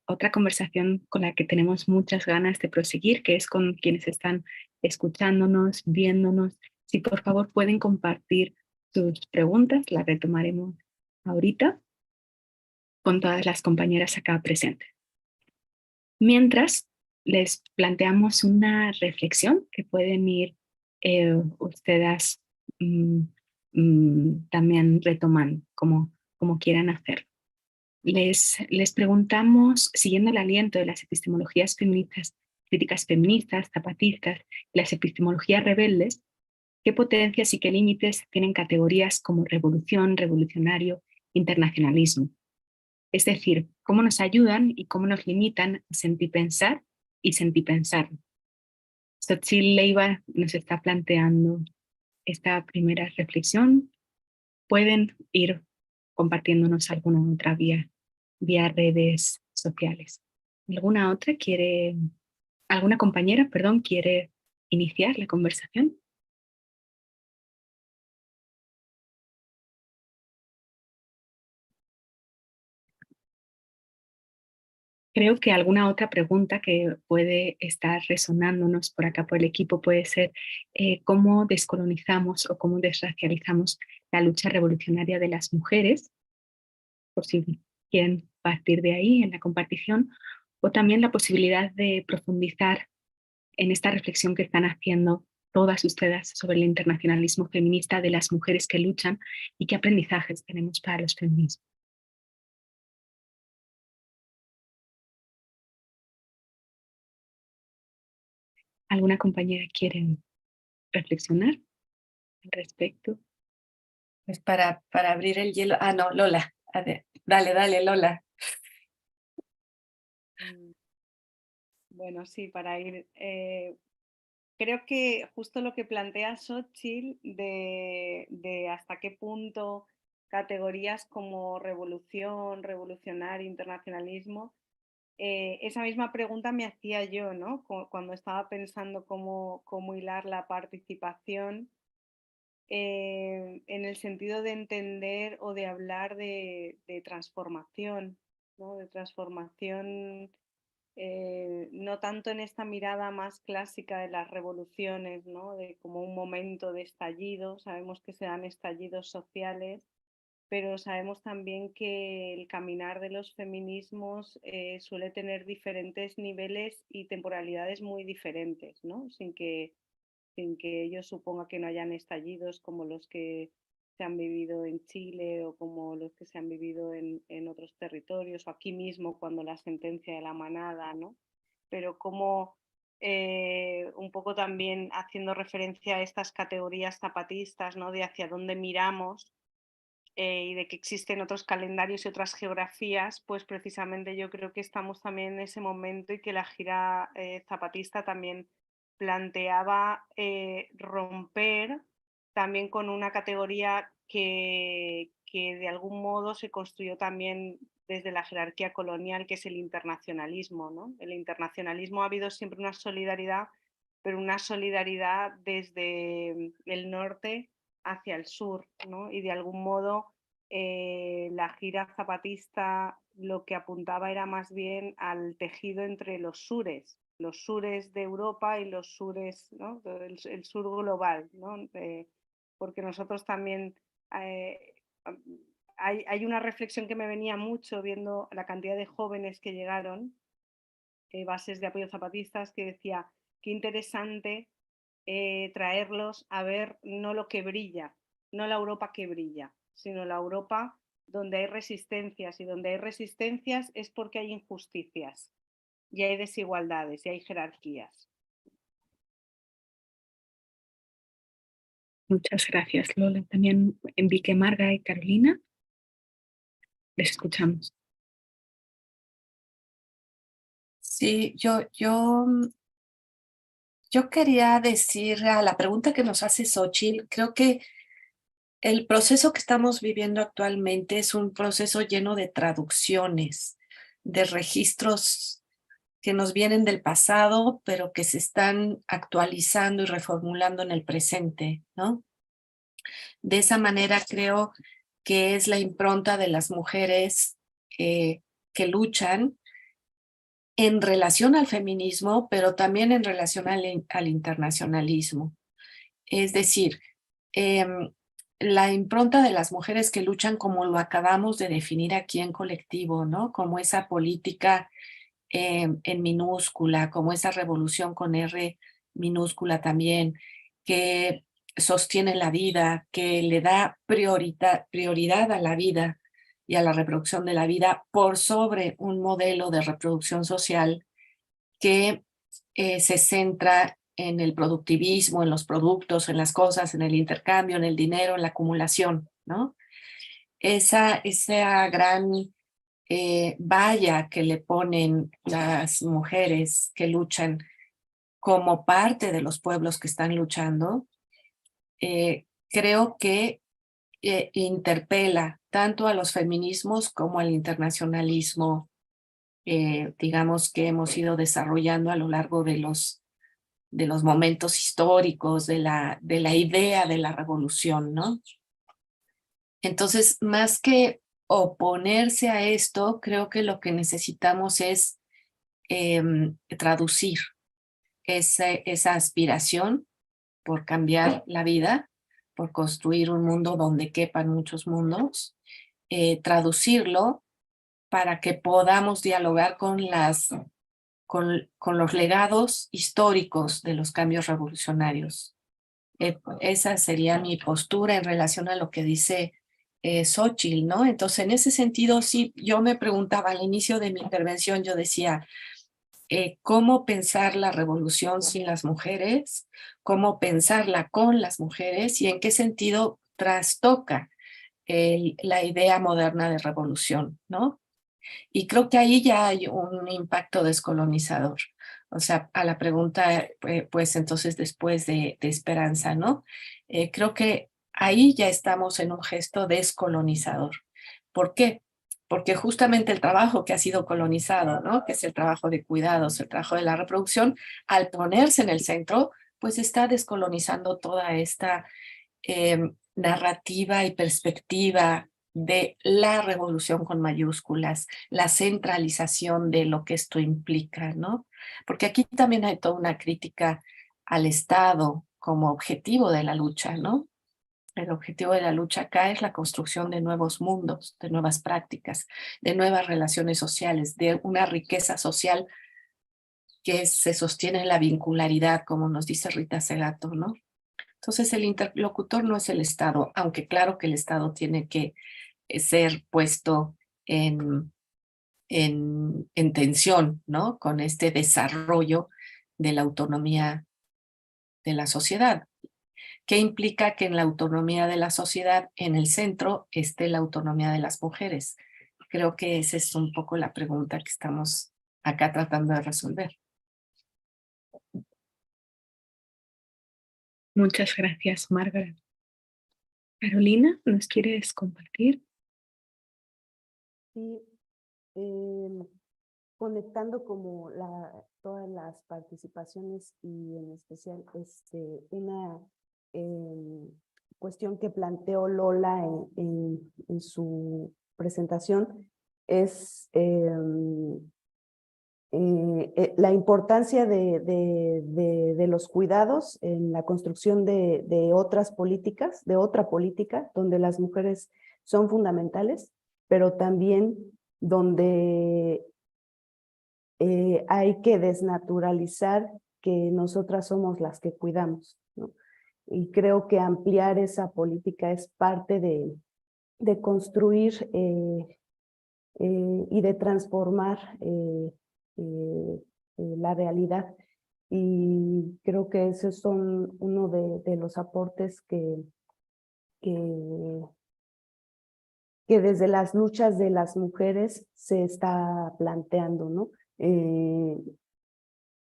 otra conversación con la que tenemos muchas ganas de proseguir, que es con quienes están escuchándonos, viéndonos. Si por favor pueden compartir sus preguntas, las retomaremos ahorita con todas las compañeras acá presentes. Mientras, les planteamos una reflexión que pueden ir ustedes también retomando, como quieran hacer. Les preguntamos, siguiendo el aliento de las epistemologías feministas, críticas feministas, zapatistas, las epistemologías rebeldes, qué potencias y qué límites tienen categorías como revolución, revolucionario, internacionalismo. Es decir, cómo nos ayudan y cómo nos limitan a sentipensar y sentipensar. Xochitl Leiva nos está planteando esta primera reflexión. Pueden ir compartiéndonos alguna otra vía redes sociales. ¿Alguna compañera, quiere iniciar la conversación? Creo que alguna otra pregunta que puede estar resonándonos por acá por el equipo puede ser cómo descolonizamos o cómo desracializamos la lucha revolucionaria de las mujeres, por si quieren partir de ahí en la compartición, o también la posibilidad de profundizar en esta reflexión que están haciendo todas ustedes sobre el internacionalismo feminista de las mujeres que luchan y qué aprendizajes tenemos para los feminismos. ¿Alguna compañera quiere reflexionar al respecto? Pues para abrir el hielo. Ah, no, Lola. A ver, dale, Lola. Bueno, sí, para ir. Creo que justo lo que plantea Xochitl de hasta qué punto categorías como revolución, revolucionario, internacionalismo, esa misma pregunta me hacía yo, ¿no? Cuando estaba pensando cómo hilar la participación en el sentido de entender o de hablar de transformación, ¿no? De transformación no tanto en esta mirada más clásica de las revoluciones, ¿no? De como un momento de estallido, sabemos que se dan estallidos sociales, pero sabemos también que el caminar de los feminismos suele tener diferentes niveles y temporalidades muy diferentes, ¿no? Sin que ello suponga que no hayan estallidos como los que se han vivido en Chile o como los que se han vivido en otros territorios o aquí mismo cuando la sentencia de la manada, ¿no? Pero como un poco también haciendo referencia a estas categorías zapatistas, ¿no? De hacia dónde miramos y de que existen otros calendarios y otras geografías, pues precisamente yo creo que estamos también en ese momento y que la gira zapatista también planteaba romper también con una categoría que de algún modo se construyó también desde la jerarquía colonial, que es el internacionalismo, ¿no? El internacionalismo ha habido siempre una solidaridad, pero una solidaridad desde el norte hacia el sur, ¿no? Y de algún modo la gira zapatista lo que apuntaba era más bien al tejido entre los sures de Europa y los sures, ¿no? El sur global, ¿no? Porque nosotros también hay una reflexión que me venía mucho viendo la cantidad de jóvenes que llegaron, bases de apoyo zapatistas, que decía, qué interesante traerlos a ver no lo que brilla, no la Europa que brilla, sino la Europa donde hay resistencias, y donde hay resistencias es porque hay injusticias y hay desigualdades y hay jerarquías. Muchas gracias, Lola. También Enrique, Marga y Carolina. Les escuchamos. Sí, yo quería decir a la pregunta que nos hace Xóchitl, creo que el proceso que estamos viviendo actualmente es un proceso lleno de traducciones, de registros que nos vienen del pasado, pero que se están actualizando y reformulando en el presente, ¿no? De esa manera creo que es la impronta de las mujeres que luchan en relación al feminismo, pero también en relación al internacionalismo. Es decir, la impronta de las mujeres que luchan, como lo acabamos de definir aquí en colectivo, ¿no? Como esa política en minúscula, como esa revolución con R minúscula también, que sostiene la vida, que le da prioridad a la vida y a la reproducción de la vida por sobre un modelo de reproducción social que se centra en el productivismo, en los productos, en las cosas, en el intercambio, en el dinero, en la acumulación, ¿no? Esa gran valla que le ponen las mujeres que luchan como parte de los pueblos que están luchando, creo que interpela tanto a los feminismos como al internacionalismo, digamos, que hemos ido desarrollando a lo largo de los momentos históricos, de la idea de la revolución, ¿no? Entonces, más que oponerse a esto, creo que lo que necesitamos es traducir esa aspiración por cambiar la vida, por construir un mundo donde quepan muchos mundos, traducirlo para que podamos dialogar con los legados históricos de los cambios revolucionarios. Esa sería mi postura en relación a lo que dice Xóchitl, ¿no? Entonces, en ese sentido, sí, yo me preguntaba al inicio de mi intervención, yo decía, ¿cómo pensar la revolución sin las mujeres? ¿Cómo pensarla con las mujeres? ¿Y en qué sentido trastoca la idea moderna de revolución, ¿no? Y creo que ahí ya hay un impacto descolonizador. O sea, a la pregunta, pues entonces después de Esperanza, ¿no? Creo que ahí ya estamos en un gesto descolonizador. ¿Por qué? Porque justamente el trabajo que ha sido colonizado, ¿no? Que es el trabajo de cuidados, el trabajo de la reproducción, al ponerse en el centro, pues está descolonizando toda esta narrativa y perspectiva de la revolución con mayúsculas, la centralización de lo que esto implica, ¿no? Porque aquí también hay toda una crítica al Estado como objetivo de la lucha, ¿no? El objetivo de la lucha acá es la construcción de nuevos mundos, de nuevas prácticas, de nuevas relaciones sociales, de una riqueza social que se sostiene en la vincularidad, como nos dice Rita Segato, ¿no? Entonces el interlocutor no es el Estado, aunque claro que el Estado tiene que ser puesto en tensión, ¿no? Con este desarrollo de la autonomía de la sociedad, que implica que en la autonomía de la sociedad, en el centro, esté la autonomía de las mujeres. Creo que esa es un poco la pregunta que estamos acá tratando de resolver. Muchas gracias, Margaret. Carolina, ¿nos quieres compartir? Sí, conectando como todas las participaciones y en especial una cuestión que planteó Lola en su presentación es la importancia de los cuidados en la construcción de otras políticas, de otra política, donde las mujeres son fundamentales, pero también donde hay que desnaturalizar que nosotras somos las que cuidamos, ¿no? Y creo que ampliar esa política es parte de construir y de transformar la realidad. Y creo que esos son uno de los aportes que desde las luchas de las mujeres se está planteando, ¿no?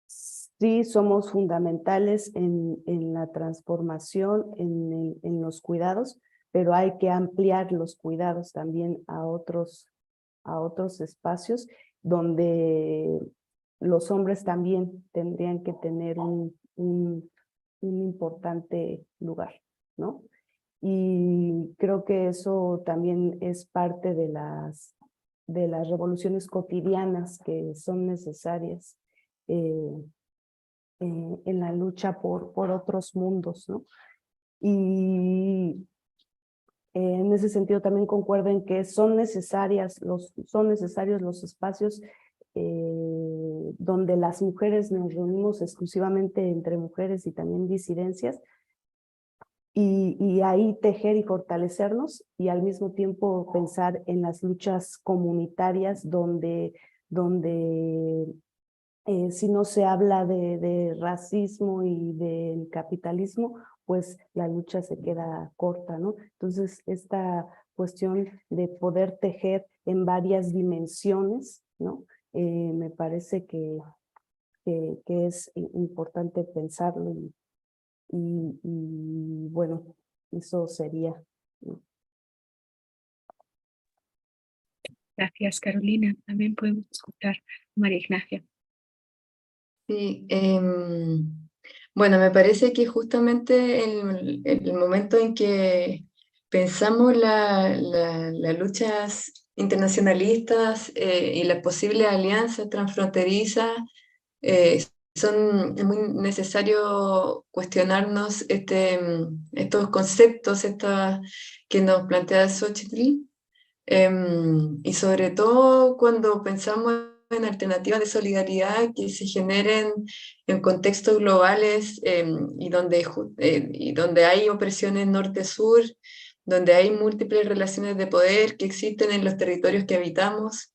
Sí somos fundamentales en la transformación, en los cuidados, pero hay que ampliar los cuidados también a otros espacios donde los hombres también tendrían que tener un importante lugar, ¿no? Y creo que eso también es parte de las revoluciones cotidianas que son necesarias en la lucha por otros mundos, ¿no? Y en ese sentido también concuerdo en que son necesarios los espacios donde las mujeres nos reunimos exclusivamente entre mujeres y también disidencias, y ahí tejer y fortalecernos, y al mismo tiempo pensar en las luchas comunitarias donde si no se habla de racismo y del capitalismo, pues la lucha se queda corta, ¿no? Entonces, esta cuestión de poder tejer en varias dimensiones, ¿no? Me parece que es importante pensarlo, y bueno, eso sería, ¿no? Gracias, Carolina. También podemos escuchar a María Ignacia. Sí, bueno, me parece que justamente el momento en que pensamos las luchas internacionalistas y las posibles alianzas transfronterizas, es muy necesario cuestionarnos estos conceptos que nos plantea Xochitl, y sobre todo cuando pensamos en alternativas de solidaridad que se generen en contextos globales, y donde hay opresiones norte-sur, donde hay múltiples relaciones de poder que existen en los territorios que habitamos.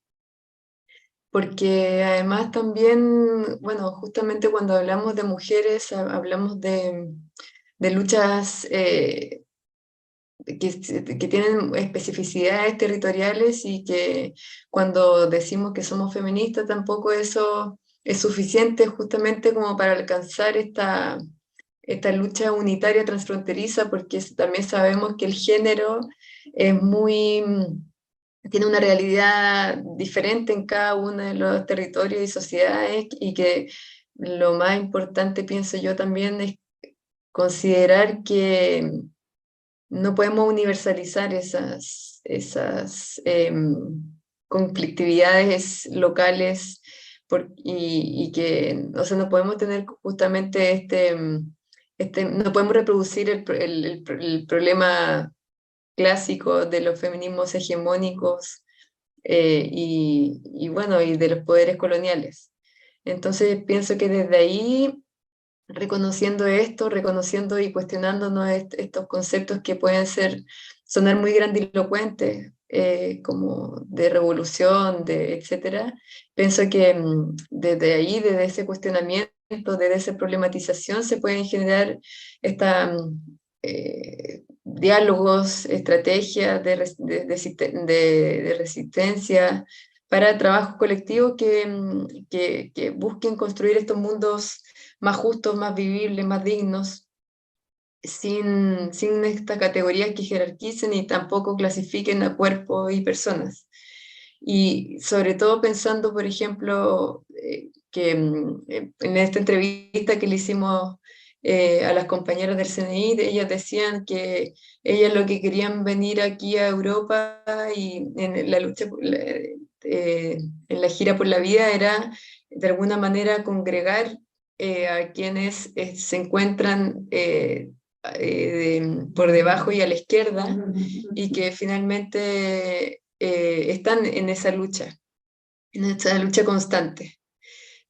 Porque además también, bueno, justamente cuando hablamos de mujeres, hablamos de luchas que tienen especificidades territoriales, y que cuando decimos que somos feministas tampoco eso es suficiente justamente como para alcanzar esta lucha unitaria transfronteriza, porque también sabemos que el género es tiene una realidad diferente en cada uno de los territorios y sociedades, y que lo más importante, pienso yo también, es considerar que no podemos universalizar esas conflictividades locales, y que, o sea, no podemos tener justamente no podemos reproducir el problema clásico de los feminismos hegemónicos, y bueno, y de los poderes coloniales. Entonces pienso que desde ahí, reconociendo esto, reconociendo y cuestionándonos estos conceptos que pueden sonar muy grandilocuentes, como de revolución, etcétera, pienso que desde ahí, desde ese cuestionamiento, desde esa problematización, se pueden generar diálogos, estrategias de resistencia para trabajos colectivos que busquen construir estos mundos más justos, más vivibles, más dignos, sin estas categorías que jerarquicen y tampoco clasifiquen a cuerpos y personas. Y sobre todo pensando, por ejemplo, que en esta entrevista que le hicimos a las compañeras del CNI, ellas decían que ellas lo que querían venir aquí a Europa y en la lucha, en la gira por la vida, era de alguna manera congregar a quienes se encuentran por debajo y a la izquierda, y que finalmente están en esa lucha constante.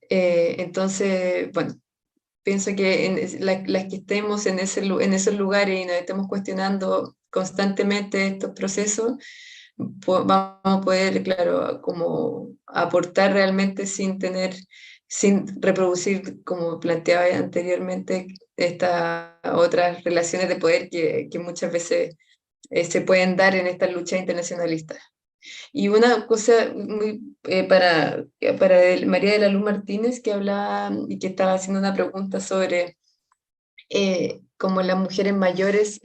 Entonces, bueno, pienso que las que estemos en esos lugares y nos estemos cuestionando constantemente estos procesos, vamos a poder, claro, como aportar realmente sin tener sin reproducir, como planteaba anteriormente, estas otras relaciones de poder que muchas veces se pueden dar en estas luchas internacionalistas. Y una cosa muy, para María de la Luz Martínez, que hablaba y que estaba haciendo una pregunta sobre cómo las mujeres mayores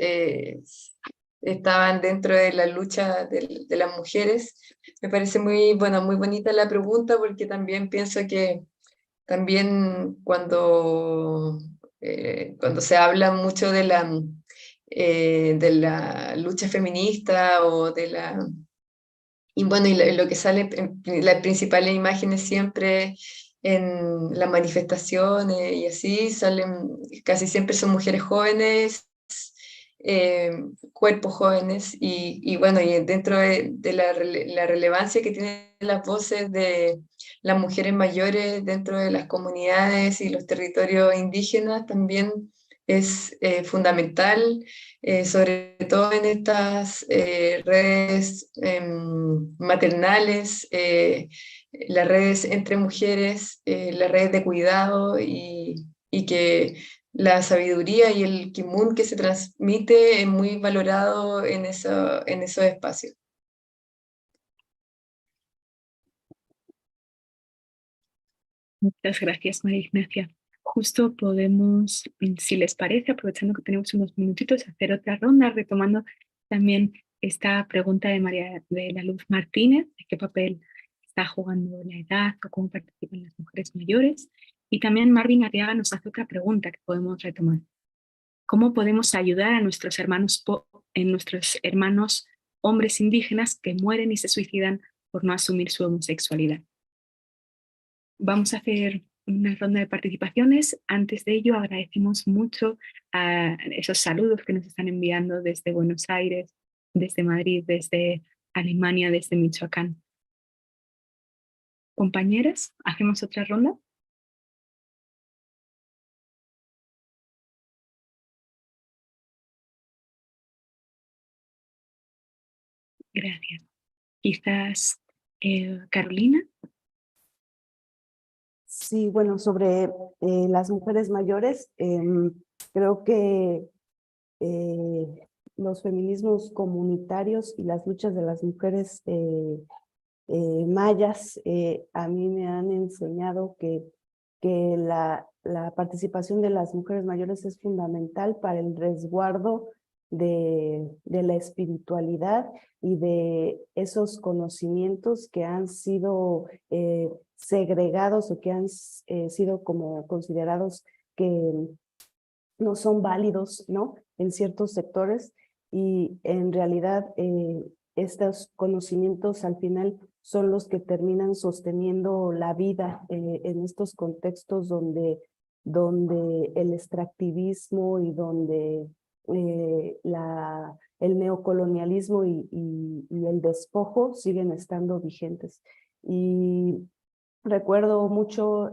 estaban dentro de la lucha de las mujeres. Me parece muy, bueno, muy bonita la pregunta, porque también pienso que también cuando se habla mucho de la lucha feminista o de la... Y bueno, y lo que sale, las principales imágenes siempre en las manifestaciones y así, salen, casi siempre son mujeres jóvenes, cuerpos jóvenes, y bueno, y dentro de la relevancia que tienen las voces de las mujeres mayores dentro de las comunidades y los territorios indígenas también es fundamental, sobre todo en estas redes maternales, las redes entre mujeres, las redes de cuidado, y que la sabiduría y el kimun que se transmite es muy valorado en esos espacios. Muchas gracias, María Ignacia. Justo podemos, si les parece, aprovechando que tenemos unos minutitos, hacer otra ronda, retomando también esta pregunta de María de la Luz Martínez, de qué papel está jugando la edad o cómo participan las mujeres mayores. Y también Marvin Arriaga nos hace otra pregunta que podemos retomar. ¿Cómo podemos ayudar a nuestros hermanos hombres indígenas que mueren y se suicidan por no asumir su homosexualidad? Vamos a hacer una ronda de participaciones. Antes de ello, agradecemos mucho a esos saludos que nos están enviando desde Buenos Aires, desde Madrid, desde Alemania, desde Michoacán. Compañeras, ¿hacemos otra ronda? Gracias. Quizás Carolina. Sí, bueno, sobre las mujeres mayores, creo que los feminismos comunitarios y las luchas de las mujeres mayas a mí me han enseñado que la participación de las mujeres mayores es fundamental para el resguardo de la espiritualidad y de esos conocimientos que han sido segregados o que han sido como considerados que no son válidos, ¿no? En ciertos sectores, y en realidad estos conocimientos al final son los que terminan sosteniendo la vida en estos contextos donde el extractivismo y donde el neocolonialismo y el despojo siguen estando vigentes. Y recuerdo mucho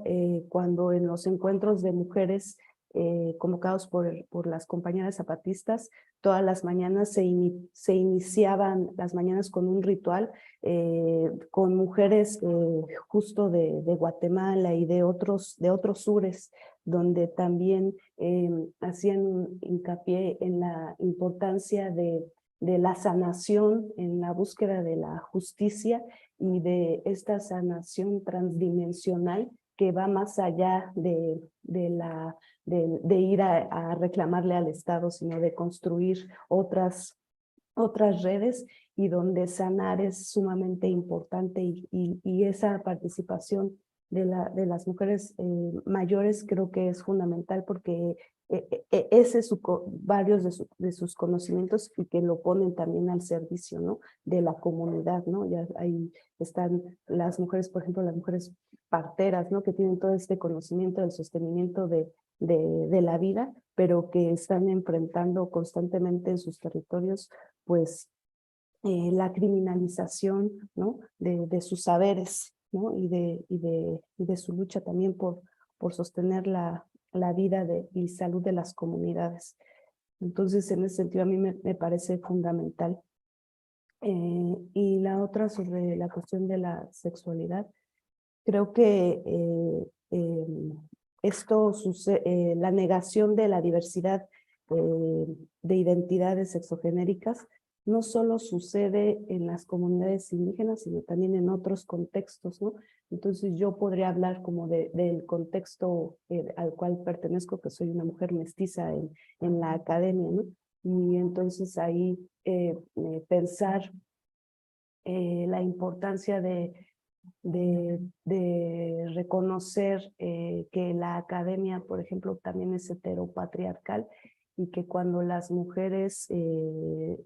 cuando en los encuentros de mujeres convocados por las compañeras zapatistas, todas las mañanas se iniciaban las mañanas con un ritual con mujeres justo de Guatemala y de otros sures, donde también hacían hincapié en la importancia de la sanación, en la búsqueda de la justicia y de esta sanación transdimensional que va más allá de ir a reclamarle al Estado, sino de construir otras redes, y donde sanar es sumamente importante, y esa participación de las mujeres mayores creo que es fundamental, porque ese es varios de sus conocimientos, y que lo ponen también al servicio, ¿no? De la comunidad, ¿no? Ya ahí están las mujeres, por ejemplo, las mujeres parteras, ¿no? Que tienen todo este conocimiento del sostenimiento de la vida, pero que están enfrentando constantemente en sus territorios, pues, la criminalización, ¿no? de sus saberes, ¿no? y de su lucha también por sostener la vida y salud de las comunidades. Entonces, en ese sentido, a mí me parece fundamental. Y la otra, sobre la cuestión de la sexualidad, creo que la negación de la diversidad de identidades sexogenéricas no solo sucede en las comunidades indígenas, sino también en otros contextos, ¿no? Entonces yo podría hablar como del contexto al cual pertenezco, que soy una mujer mestiza en la academia, ¿no? Y entonces ahí pensar la importancia de reconocer que la academia, por ejemplo, también es heteropatriarcal y que cuando las mujeres y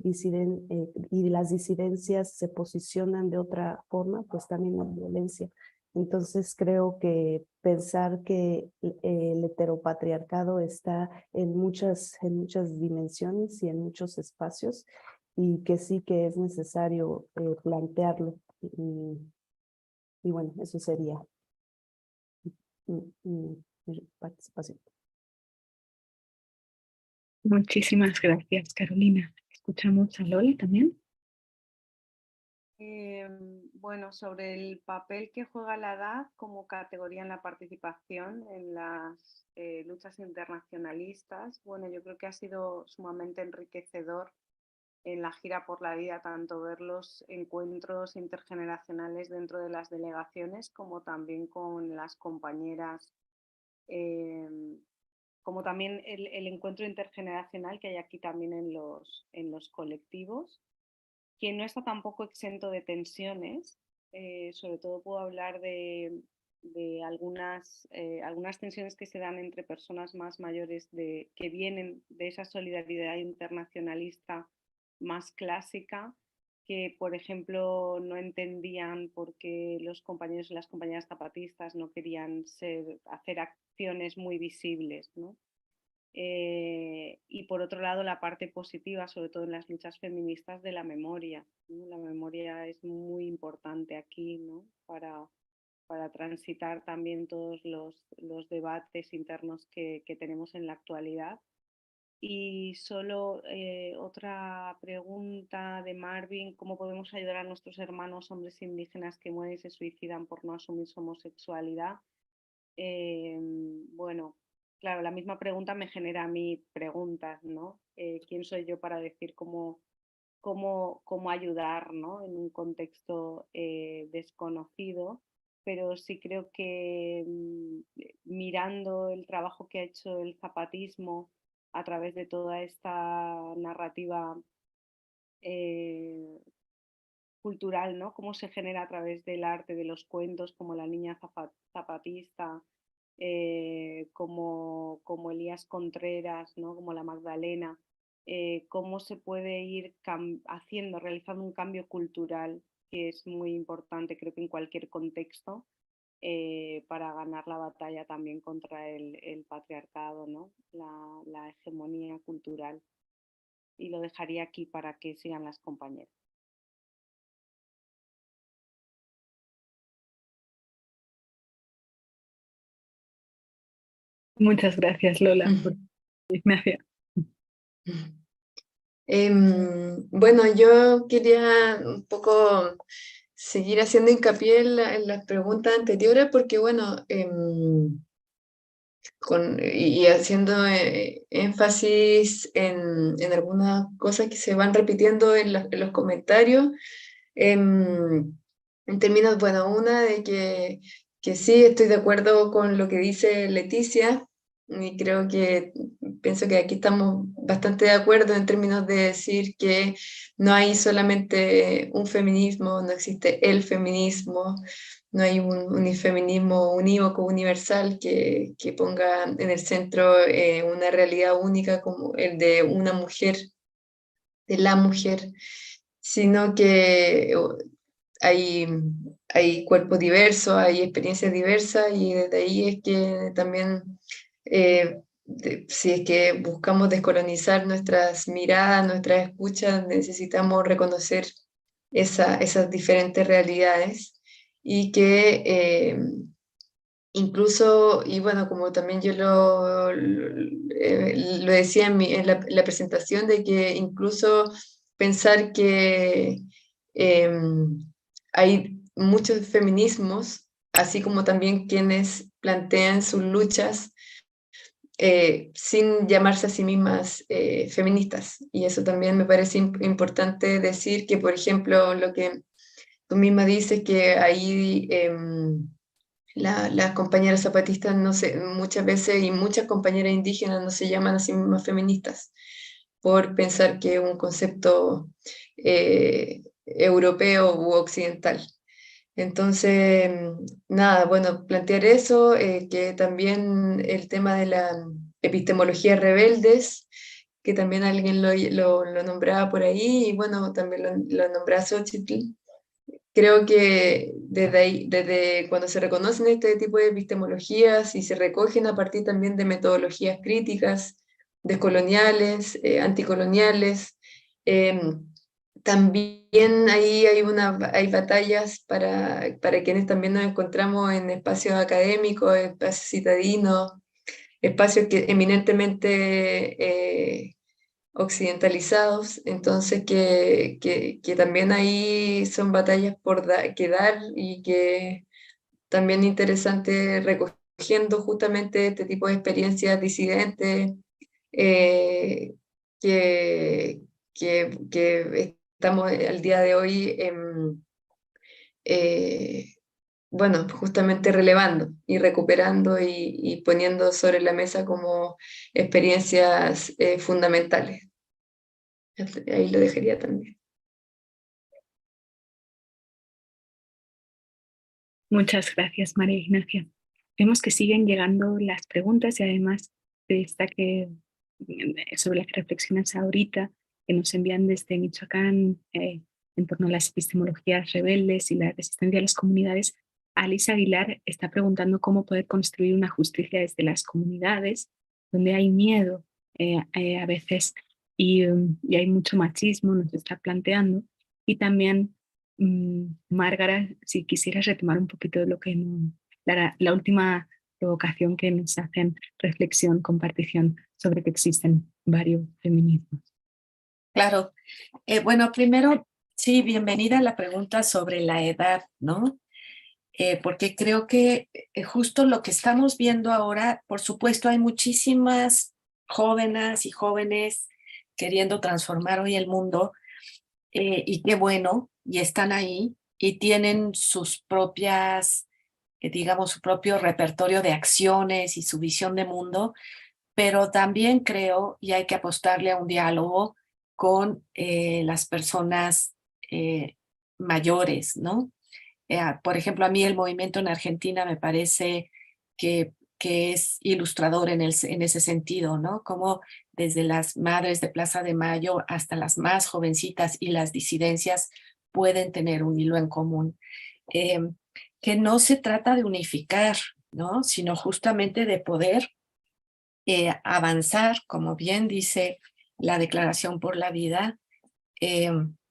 las disidencias se posicionan de otra forma, pues también hay violencia. Entonces creo que pensar que el heteropatriarcado está en muchas dimensiones y en muchos espacios y que sí que es necesario plantearlo. Y bueno, eso sería mi participación. Muchísimas gracias, Carolina. ¿Escuchamos a Lola también? Bueno, sobre el papel que juega la edad como categoría en la participación en las luchas internacionalistas, bueno, yo creo que ha sido sumamente enriquecedor en la gira por la vida, tanto ver los encuentros intergeneracionales dentro de las delegaciones como también con las compañeras, como también el encuentro intergeneracional que hay aquí también en los colectivos, que no está tampoco exento de tensiones. Sobre todo puedo hablar de algunas tensiones que se dan entre personas más mayores que vienen de esa solidaridad internacionalista más clásica, que por ejemplo no entendían por qué los compañeros y las compañeras zapatistas no querían hacer acciones muy visibles, ¿no? Y por otro lado la parte positiva, sobre todo en las luchas feministas, de la memoria, ¿no? La memoria es muy importante aquí, ¿no? para transitar también todos los debates internos que tenemos en la actualidad. Y solo otra pregunta de Marvin: ¿cómo podemos ayudar a nuestros hermanos hombres indígenas que mueren y se suicidan por no asumir su homosexualidad? Bueno, claro, la misma pregunta me genera a mí preguntas, ¿no? ¿Quién soy yo para decir cómo ayudar, ¿no? En un contexto desconocido? Pero sí creo que mirando el trabajo que ha hecho el zapatismo a través de toda esta narrativa cultural, ¿no? Cómo se genera a través del arte, de los cuentos, como La niña zapatista, como Elías Contreras, ¿no? Como La Magdalena, cómo se puede ir realizando un cambio cultural, que es muy importante, creo que en cualquier contexto, para ganar la batalla también contra el patriarcado, ¿no? La hegemonía cultural. Y lo dejaría aquí para que sigan las compañeras. Muchas gracias, Lola, por Ignacia. Bueno, yo quería un poco seguir haciendo hincapié en las preguntas anteriores porque, bueno, y haciendo énfasis en algunas cosas que se van repitiendo en los comentarios, en términos, bueno, una de que sí estoy de acuerdo con lo que dice Leticia, y pienso que aquí estamos bastante de acuerdo en términos de decir que no hay solamente un feminismo, no existe el feminismo, no hay un feminismo unívoco, universal, que ponga en el centro una realidad única como el de una mujer, de la mujer, sino que hay cuerpos diversos, hay experiencias diversas, y desde ahí es que también, si es que buscamos descolonizar nuestras miradas, nuestras escuchas, necesitamos reconocer esas diferentes realidades, y que incluso, y bueno, como también yo lo decía en la presentación, de que incluso pensar que hay muchos feminismos, así como también quienes plantean sus luchas sin llamarse a sí mismas feministas. Y eso también me parece importante decir que, por ejemplo, lo que tú misma dices, que ahí las compañeras zapatistas no sé, muchas veces y muchas compañeras indígenas no se llaman a sí mismas feministas por pensar que es un concepto europeo u occidental. Entonces, nada, bueno, plantear eso, que también el tema de la epistemología rebeldes, que también alguien lo nombraba por ahí, y bueno, también lo nombraba Xochitl. Creo que desde ahí, desde cuando se reconocen este tipo de epistemologías y se recogen a partir también de metodologías críticas, descoloniales, anticoloniales, también ahí hay batallas para quienes también nos encontramos en espacios académicos, espacios citadinos, espacios que eminentemente occidentalizados, entonces que también ahí son batallas que dar y que también interesante recogiendo justamente este tipo de experiencias disidentes eh, que, que estamos al día de hoy bueno, justamente relevando y recuperando y poniendo sobre la mesa como experiencias fundamentales. Ahí lo dejaría también. Muchas gracias, María Ignacia. Vemos que siguen llegando las preguntas y además de esta sobre la que reflexionas ahorita, que nos envían desde Michoacán en torno a las epistemologías rebeldes y la resistencia a las comunidades. Alice Aguilar está preguntando cómo poder construir una justicia desde las comunidades, donde hay miedo a veces y hay mucho machismo, nos está planteando. Y también Márgara, si quisieras retomar un poquito de lo que la última provocación que nos hacen reflexión, compartición sobre que existen varios feminismos. Claro. Bueno, primero, sí, bienvenida a la pregunta sobre la edad, ¿no? Porque creo que justo lo que estamos viendo ahora, por supuesto, hay muchísimas jóvenes y jóvenes queriendo transformar hoy el mundo, y qué bueno, y están ahí, y tienen sus propias, digamos, su propio repertorio de acciones y su visión de mundo, pero también creo, y hay que apostarle a un diálogo con las personas mayores, ¿no? Por ejemplo, a mí el movimiento en Argentina me parece que es ilustrador en ese sentido, ¿no? Como desde las madres de Plaza de Mayo hasta las más jovencitas y las disidencias pueden tener un hilo en común. Que no se trata de unificar, ¿no? Sino justamente de poder avanzar, como bien dice la Declaración por la Vida,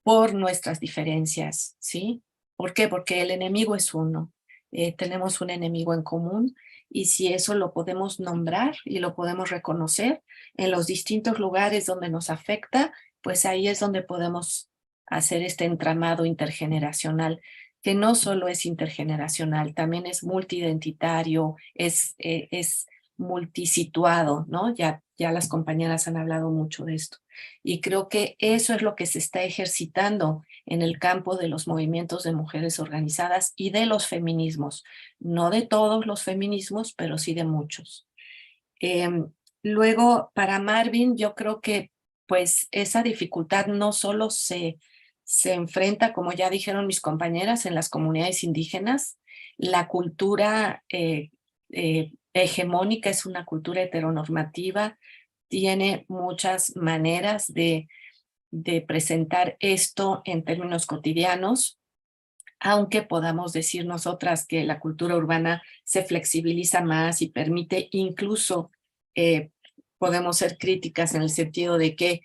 por nuestras diferencias, ¿sí? ¿Por qué? Porque el enemigo es uno. Tenemos un enemigo en común y si eso lo podemos nombrar y lo podemos reconocer en los distintos lugares donde nos afecta, pues ahí es donde podemos hacer este entramado intergeneracional, que no solo es intergeneracional, también es multiidentitario, es multisituado, ¿no? Ya las compañeras han hablado mucho de esto. Y creo que eso es lo que se está ejercitando en el campo de los movimientos de mujeres organizadas y de los feminismos. No de todos los feminismos, pero sí de muchos. Luego, para Marvin, yo creo que pues esa dificultad no solo se enfrenta, como ya dijeron mis compañeras, en las comunidades indígenas. La cultura hegemónica es una cultura heteronormativa, tiene muchas maneras de presentar esto en términos cotidianos, aunque podamos decir nosotras que la cultura urbana se flexibiliza más y permite incluso, podemos ser críticas en el sentido de que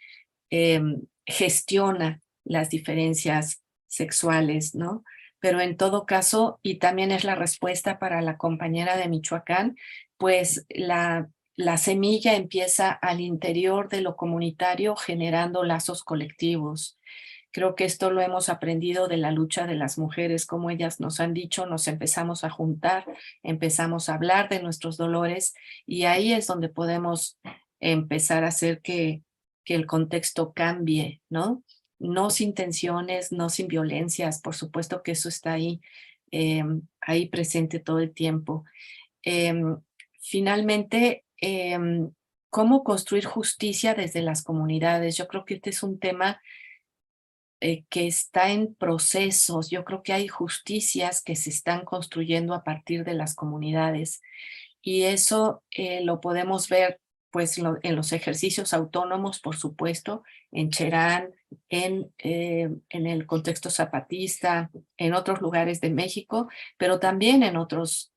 gestiona las diferencias sexuales, ¿no? Pero en todo caso, y también es la respuesta para la compañera de Michoacán, pues la semilla empieza al interior de lo comunitario generando lazos colectivos. Creo que esto lo hemos aprendido de la lucha de las mujeres, como ellas nos han dicho, nos empezamos a juntar, empezamos a hablar de nuestros dolores y ahí es donde podemos empezar a hacer que el contexto cambie, ¿no? No sin tensiones, no sin violencias, por supuesto que eso está ahí presente todo el tiempo. Finalmente, ¿cómo construir justicia desde las comunidades? Yo creo que este es un tema que está en procesos. Yo creo que hay justicias que se están construyendo a partir de las comunidades y eso lo podemos ver pues en los ejercicios autónomos, por supuesto, en Cherán, en el contexto zapatista, en otros lugares de México, pero también en otros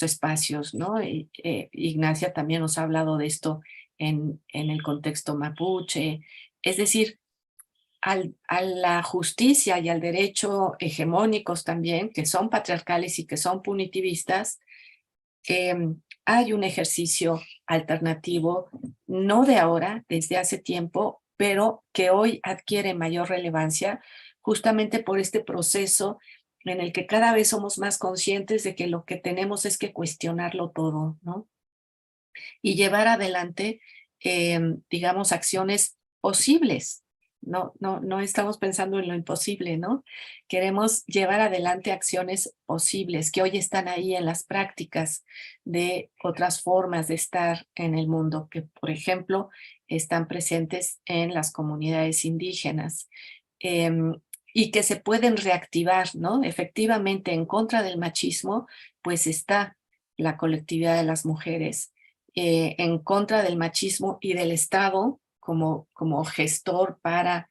espacios, ¿no? Ignacia también nos ha hablado de esto en el contexto mapuche. Es decir, a la justicia y al derecho hegemónicos también, que son patriarcales y que son punitivistas, hay un ejercicio alternativo, no de ahora, desde hace tiempo, pero que hoy adquiere mayor relevancia justamente por este proceso en el que cada vez somos más conscientes de que lo que tenemos es que cuestionarlo todo, ¿no? Y llevar adelante, digamos, acciones posibles. No estamos pensando en lo imposible, ¿no? Queremos llevar adelante acciones posibles que hoy están ahí en las prácticas de otras formas de estar en el mundo, que por ejemplo están presentes en las comunidades indígenas y que se pueden reactivar, ¿no? Efectivamente, en contra del machismo, pues está la colectividad de las mujeres, en contra del machismo y del Estado, como gestor para,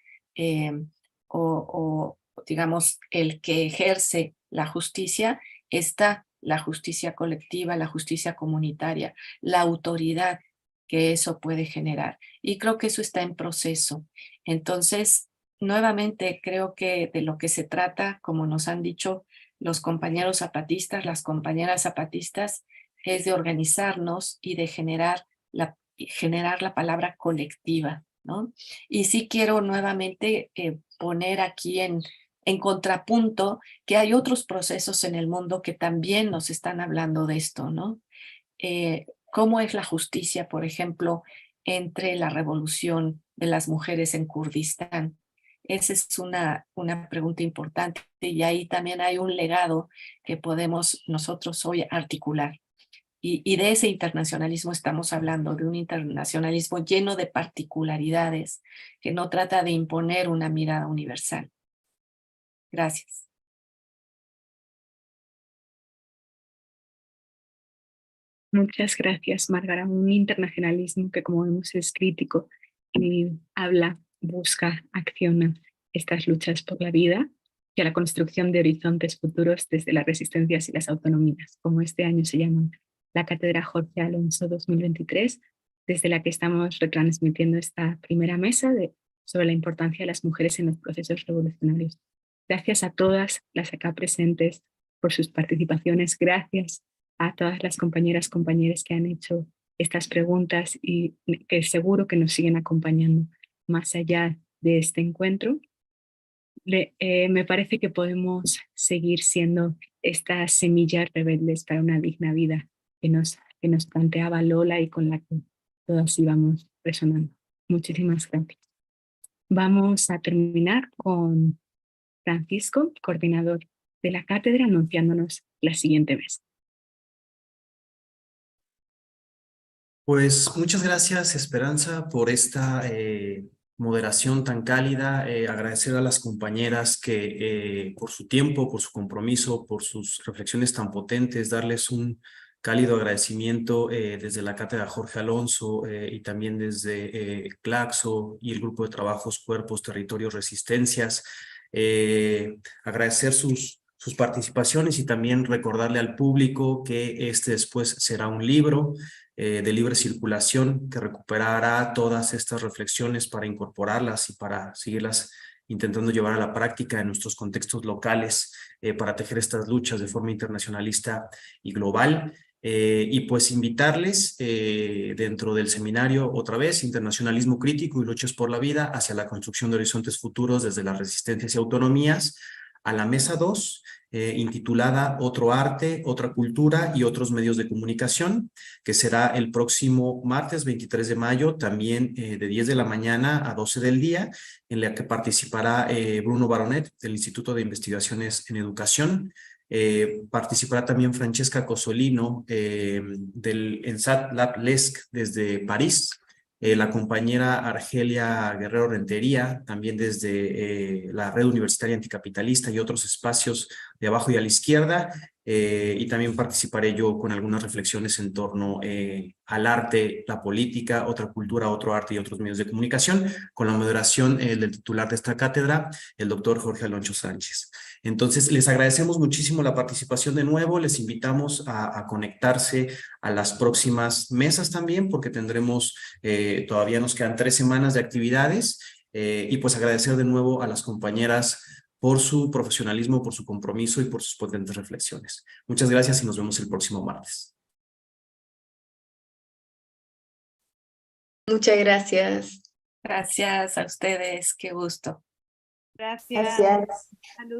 digamos, el que ejerce la justicia, está la justicia colectiva, la justicia comunitaria, la autoridad que eso puede generar. Y creo que eso está en proceso. Entonces, nuevamente, creo que de lo que se trata, como nos han dicho los compañeros zapatistas, las compañeras zapatistas, es de organizarnos y de generar la palabra colectiva, ¿no? Y sí quiero nuevamente poner aquí en contrapunto que hay otros procesos en el mundo que también nos están hablando de esto, ¿no? ¿Cómo es la justicia, por ejemplo, entre la revolución de las mujeres en Kurdistán? Esa es una pregunta importante y ahí también hay un legado que podemos nosotros hoy articular. Y de ese internacionalismo estamos hablando, de un internacionalismo lleno de particularidades, que no trata de imponer una mirada universal. Gracias. Muchas gracias, Márgara. Un internacionalismo que, como vemos, es crítico y habla, busca, acciona estas luchas por la vida y a la construcción de horizontes futuros desde las resistencias y las autonomías, como este año se llaman la Cátedra Jorge Alonso 2023, desde la que estamos retransmitiendo esta primera mesa sobre la importancia de las mujeres en los procesos revolucionarios. Gracias a todas las acá presentes por sus participaciones. Gracias a todas las compañeros que han hecho estas preguntas y que seguro que nos siguen acompañando más allá de este encuentro. Me parece que podemos seguir siendo estas semillas rebeldes para una digna vida que nos planteaba Lola y con la que todas íbamos resonando. Muchísimas gracias. Vamos a terminar con Francisco, coordinador de la cátedra, anunciándonos la siguiente mesa. Pues muchas gracias, Esperanza, por esta moderación tan cálida. Agradecer a las compañeras que por su tiempo, por su compromiso, por sus reflexiones tan potentes, darles un cálido agradecimiento desde la Cátedra Jorge Alonso y también desde Claxo y el Grupo de Trabajos Cuerpos, Territorios, Resistencias. Agradecer sus participaciones y también recordarle al público que este después será un libro de libre circulación que recuperará todas estas reflexiones para incorporarlas y para seguirlas intentando llevar a la práctica en nuestros contextos locales para tejer estas luchas de forma internacionalista y global. Y pues invitarles dentro del seminario otra vez, Internacionalismo Crítico y Luchas por la Vida hacia la construcción de horizontes futuros desde las resistencias y autonomías, a la mesa 2, intitulada Otro arte, otra cultura y otros medios de comunicación, que será el próximo martes 23 de mayo, también de 10 de la mañana a 12 del día, en la que participará Bruno Baronet del Instituto de Investigaciones en Educación. Participará también Francesca Cosolino del ENSAT Lab LESC desde París, la compañera Argelia Guerrero Rentería, también desde la Red Universitaria Anticapitalista y otros espacios de abajo y a la izquierda, y también participaré yo con algunas reflexiones en torno al arte, la política, otra cultura, otro arte y otros medios de comunicación, con la moderación del titular de esta cátedra, el doctor Jorge Alonso Sánchez. Entonces, les agradecemos muchísimo la participación de nuevo, les invitamos a conectarse a las próximas mesas también, porque tendremos, todavía nos quedan 3 semanas de actividades, y pues agradecer de nuevo a las compañeras por su profesionalismo, por su compromiso y por sus potentes reflexiones. Muchas gracias y nos vemos el próximo martes. Muchas gracias. Gracias a ustedes, qué gusto. Gracias. Gracias. Salud.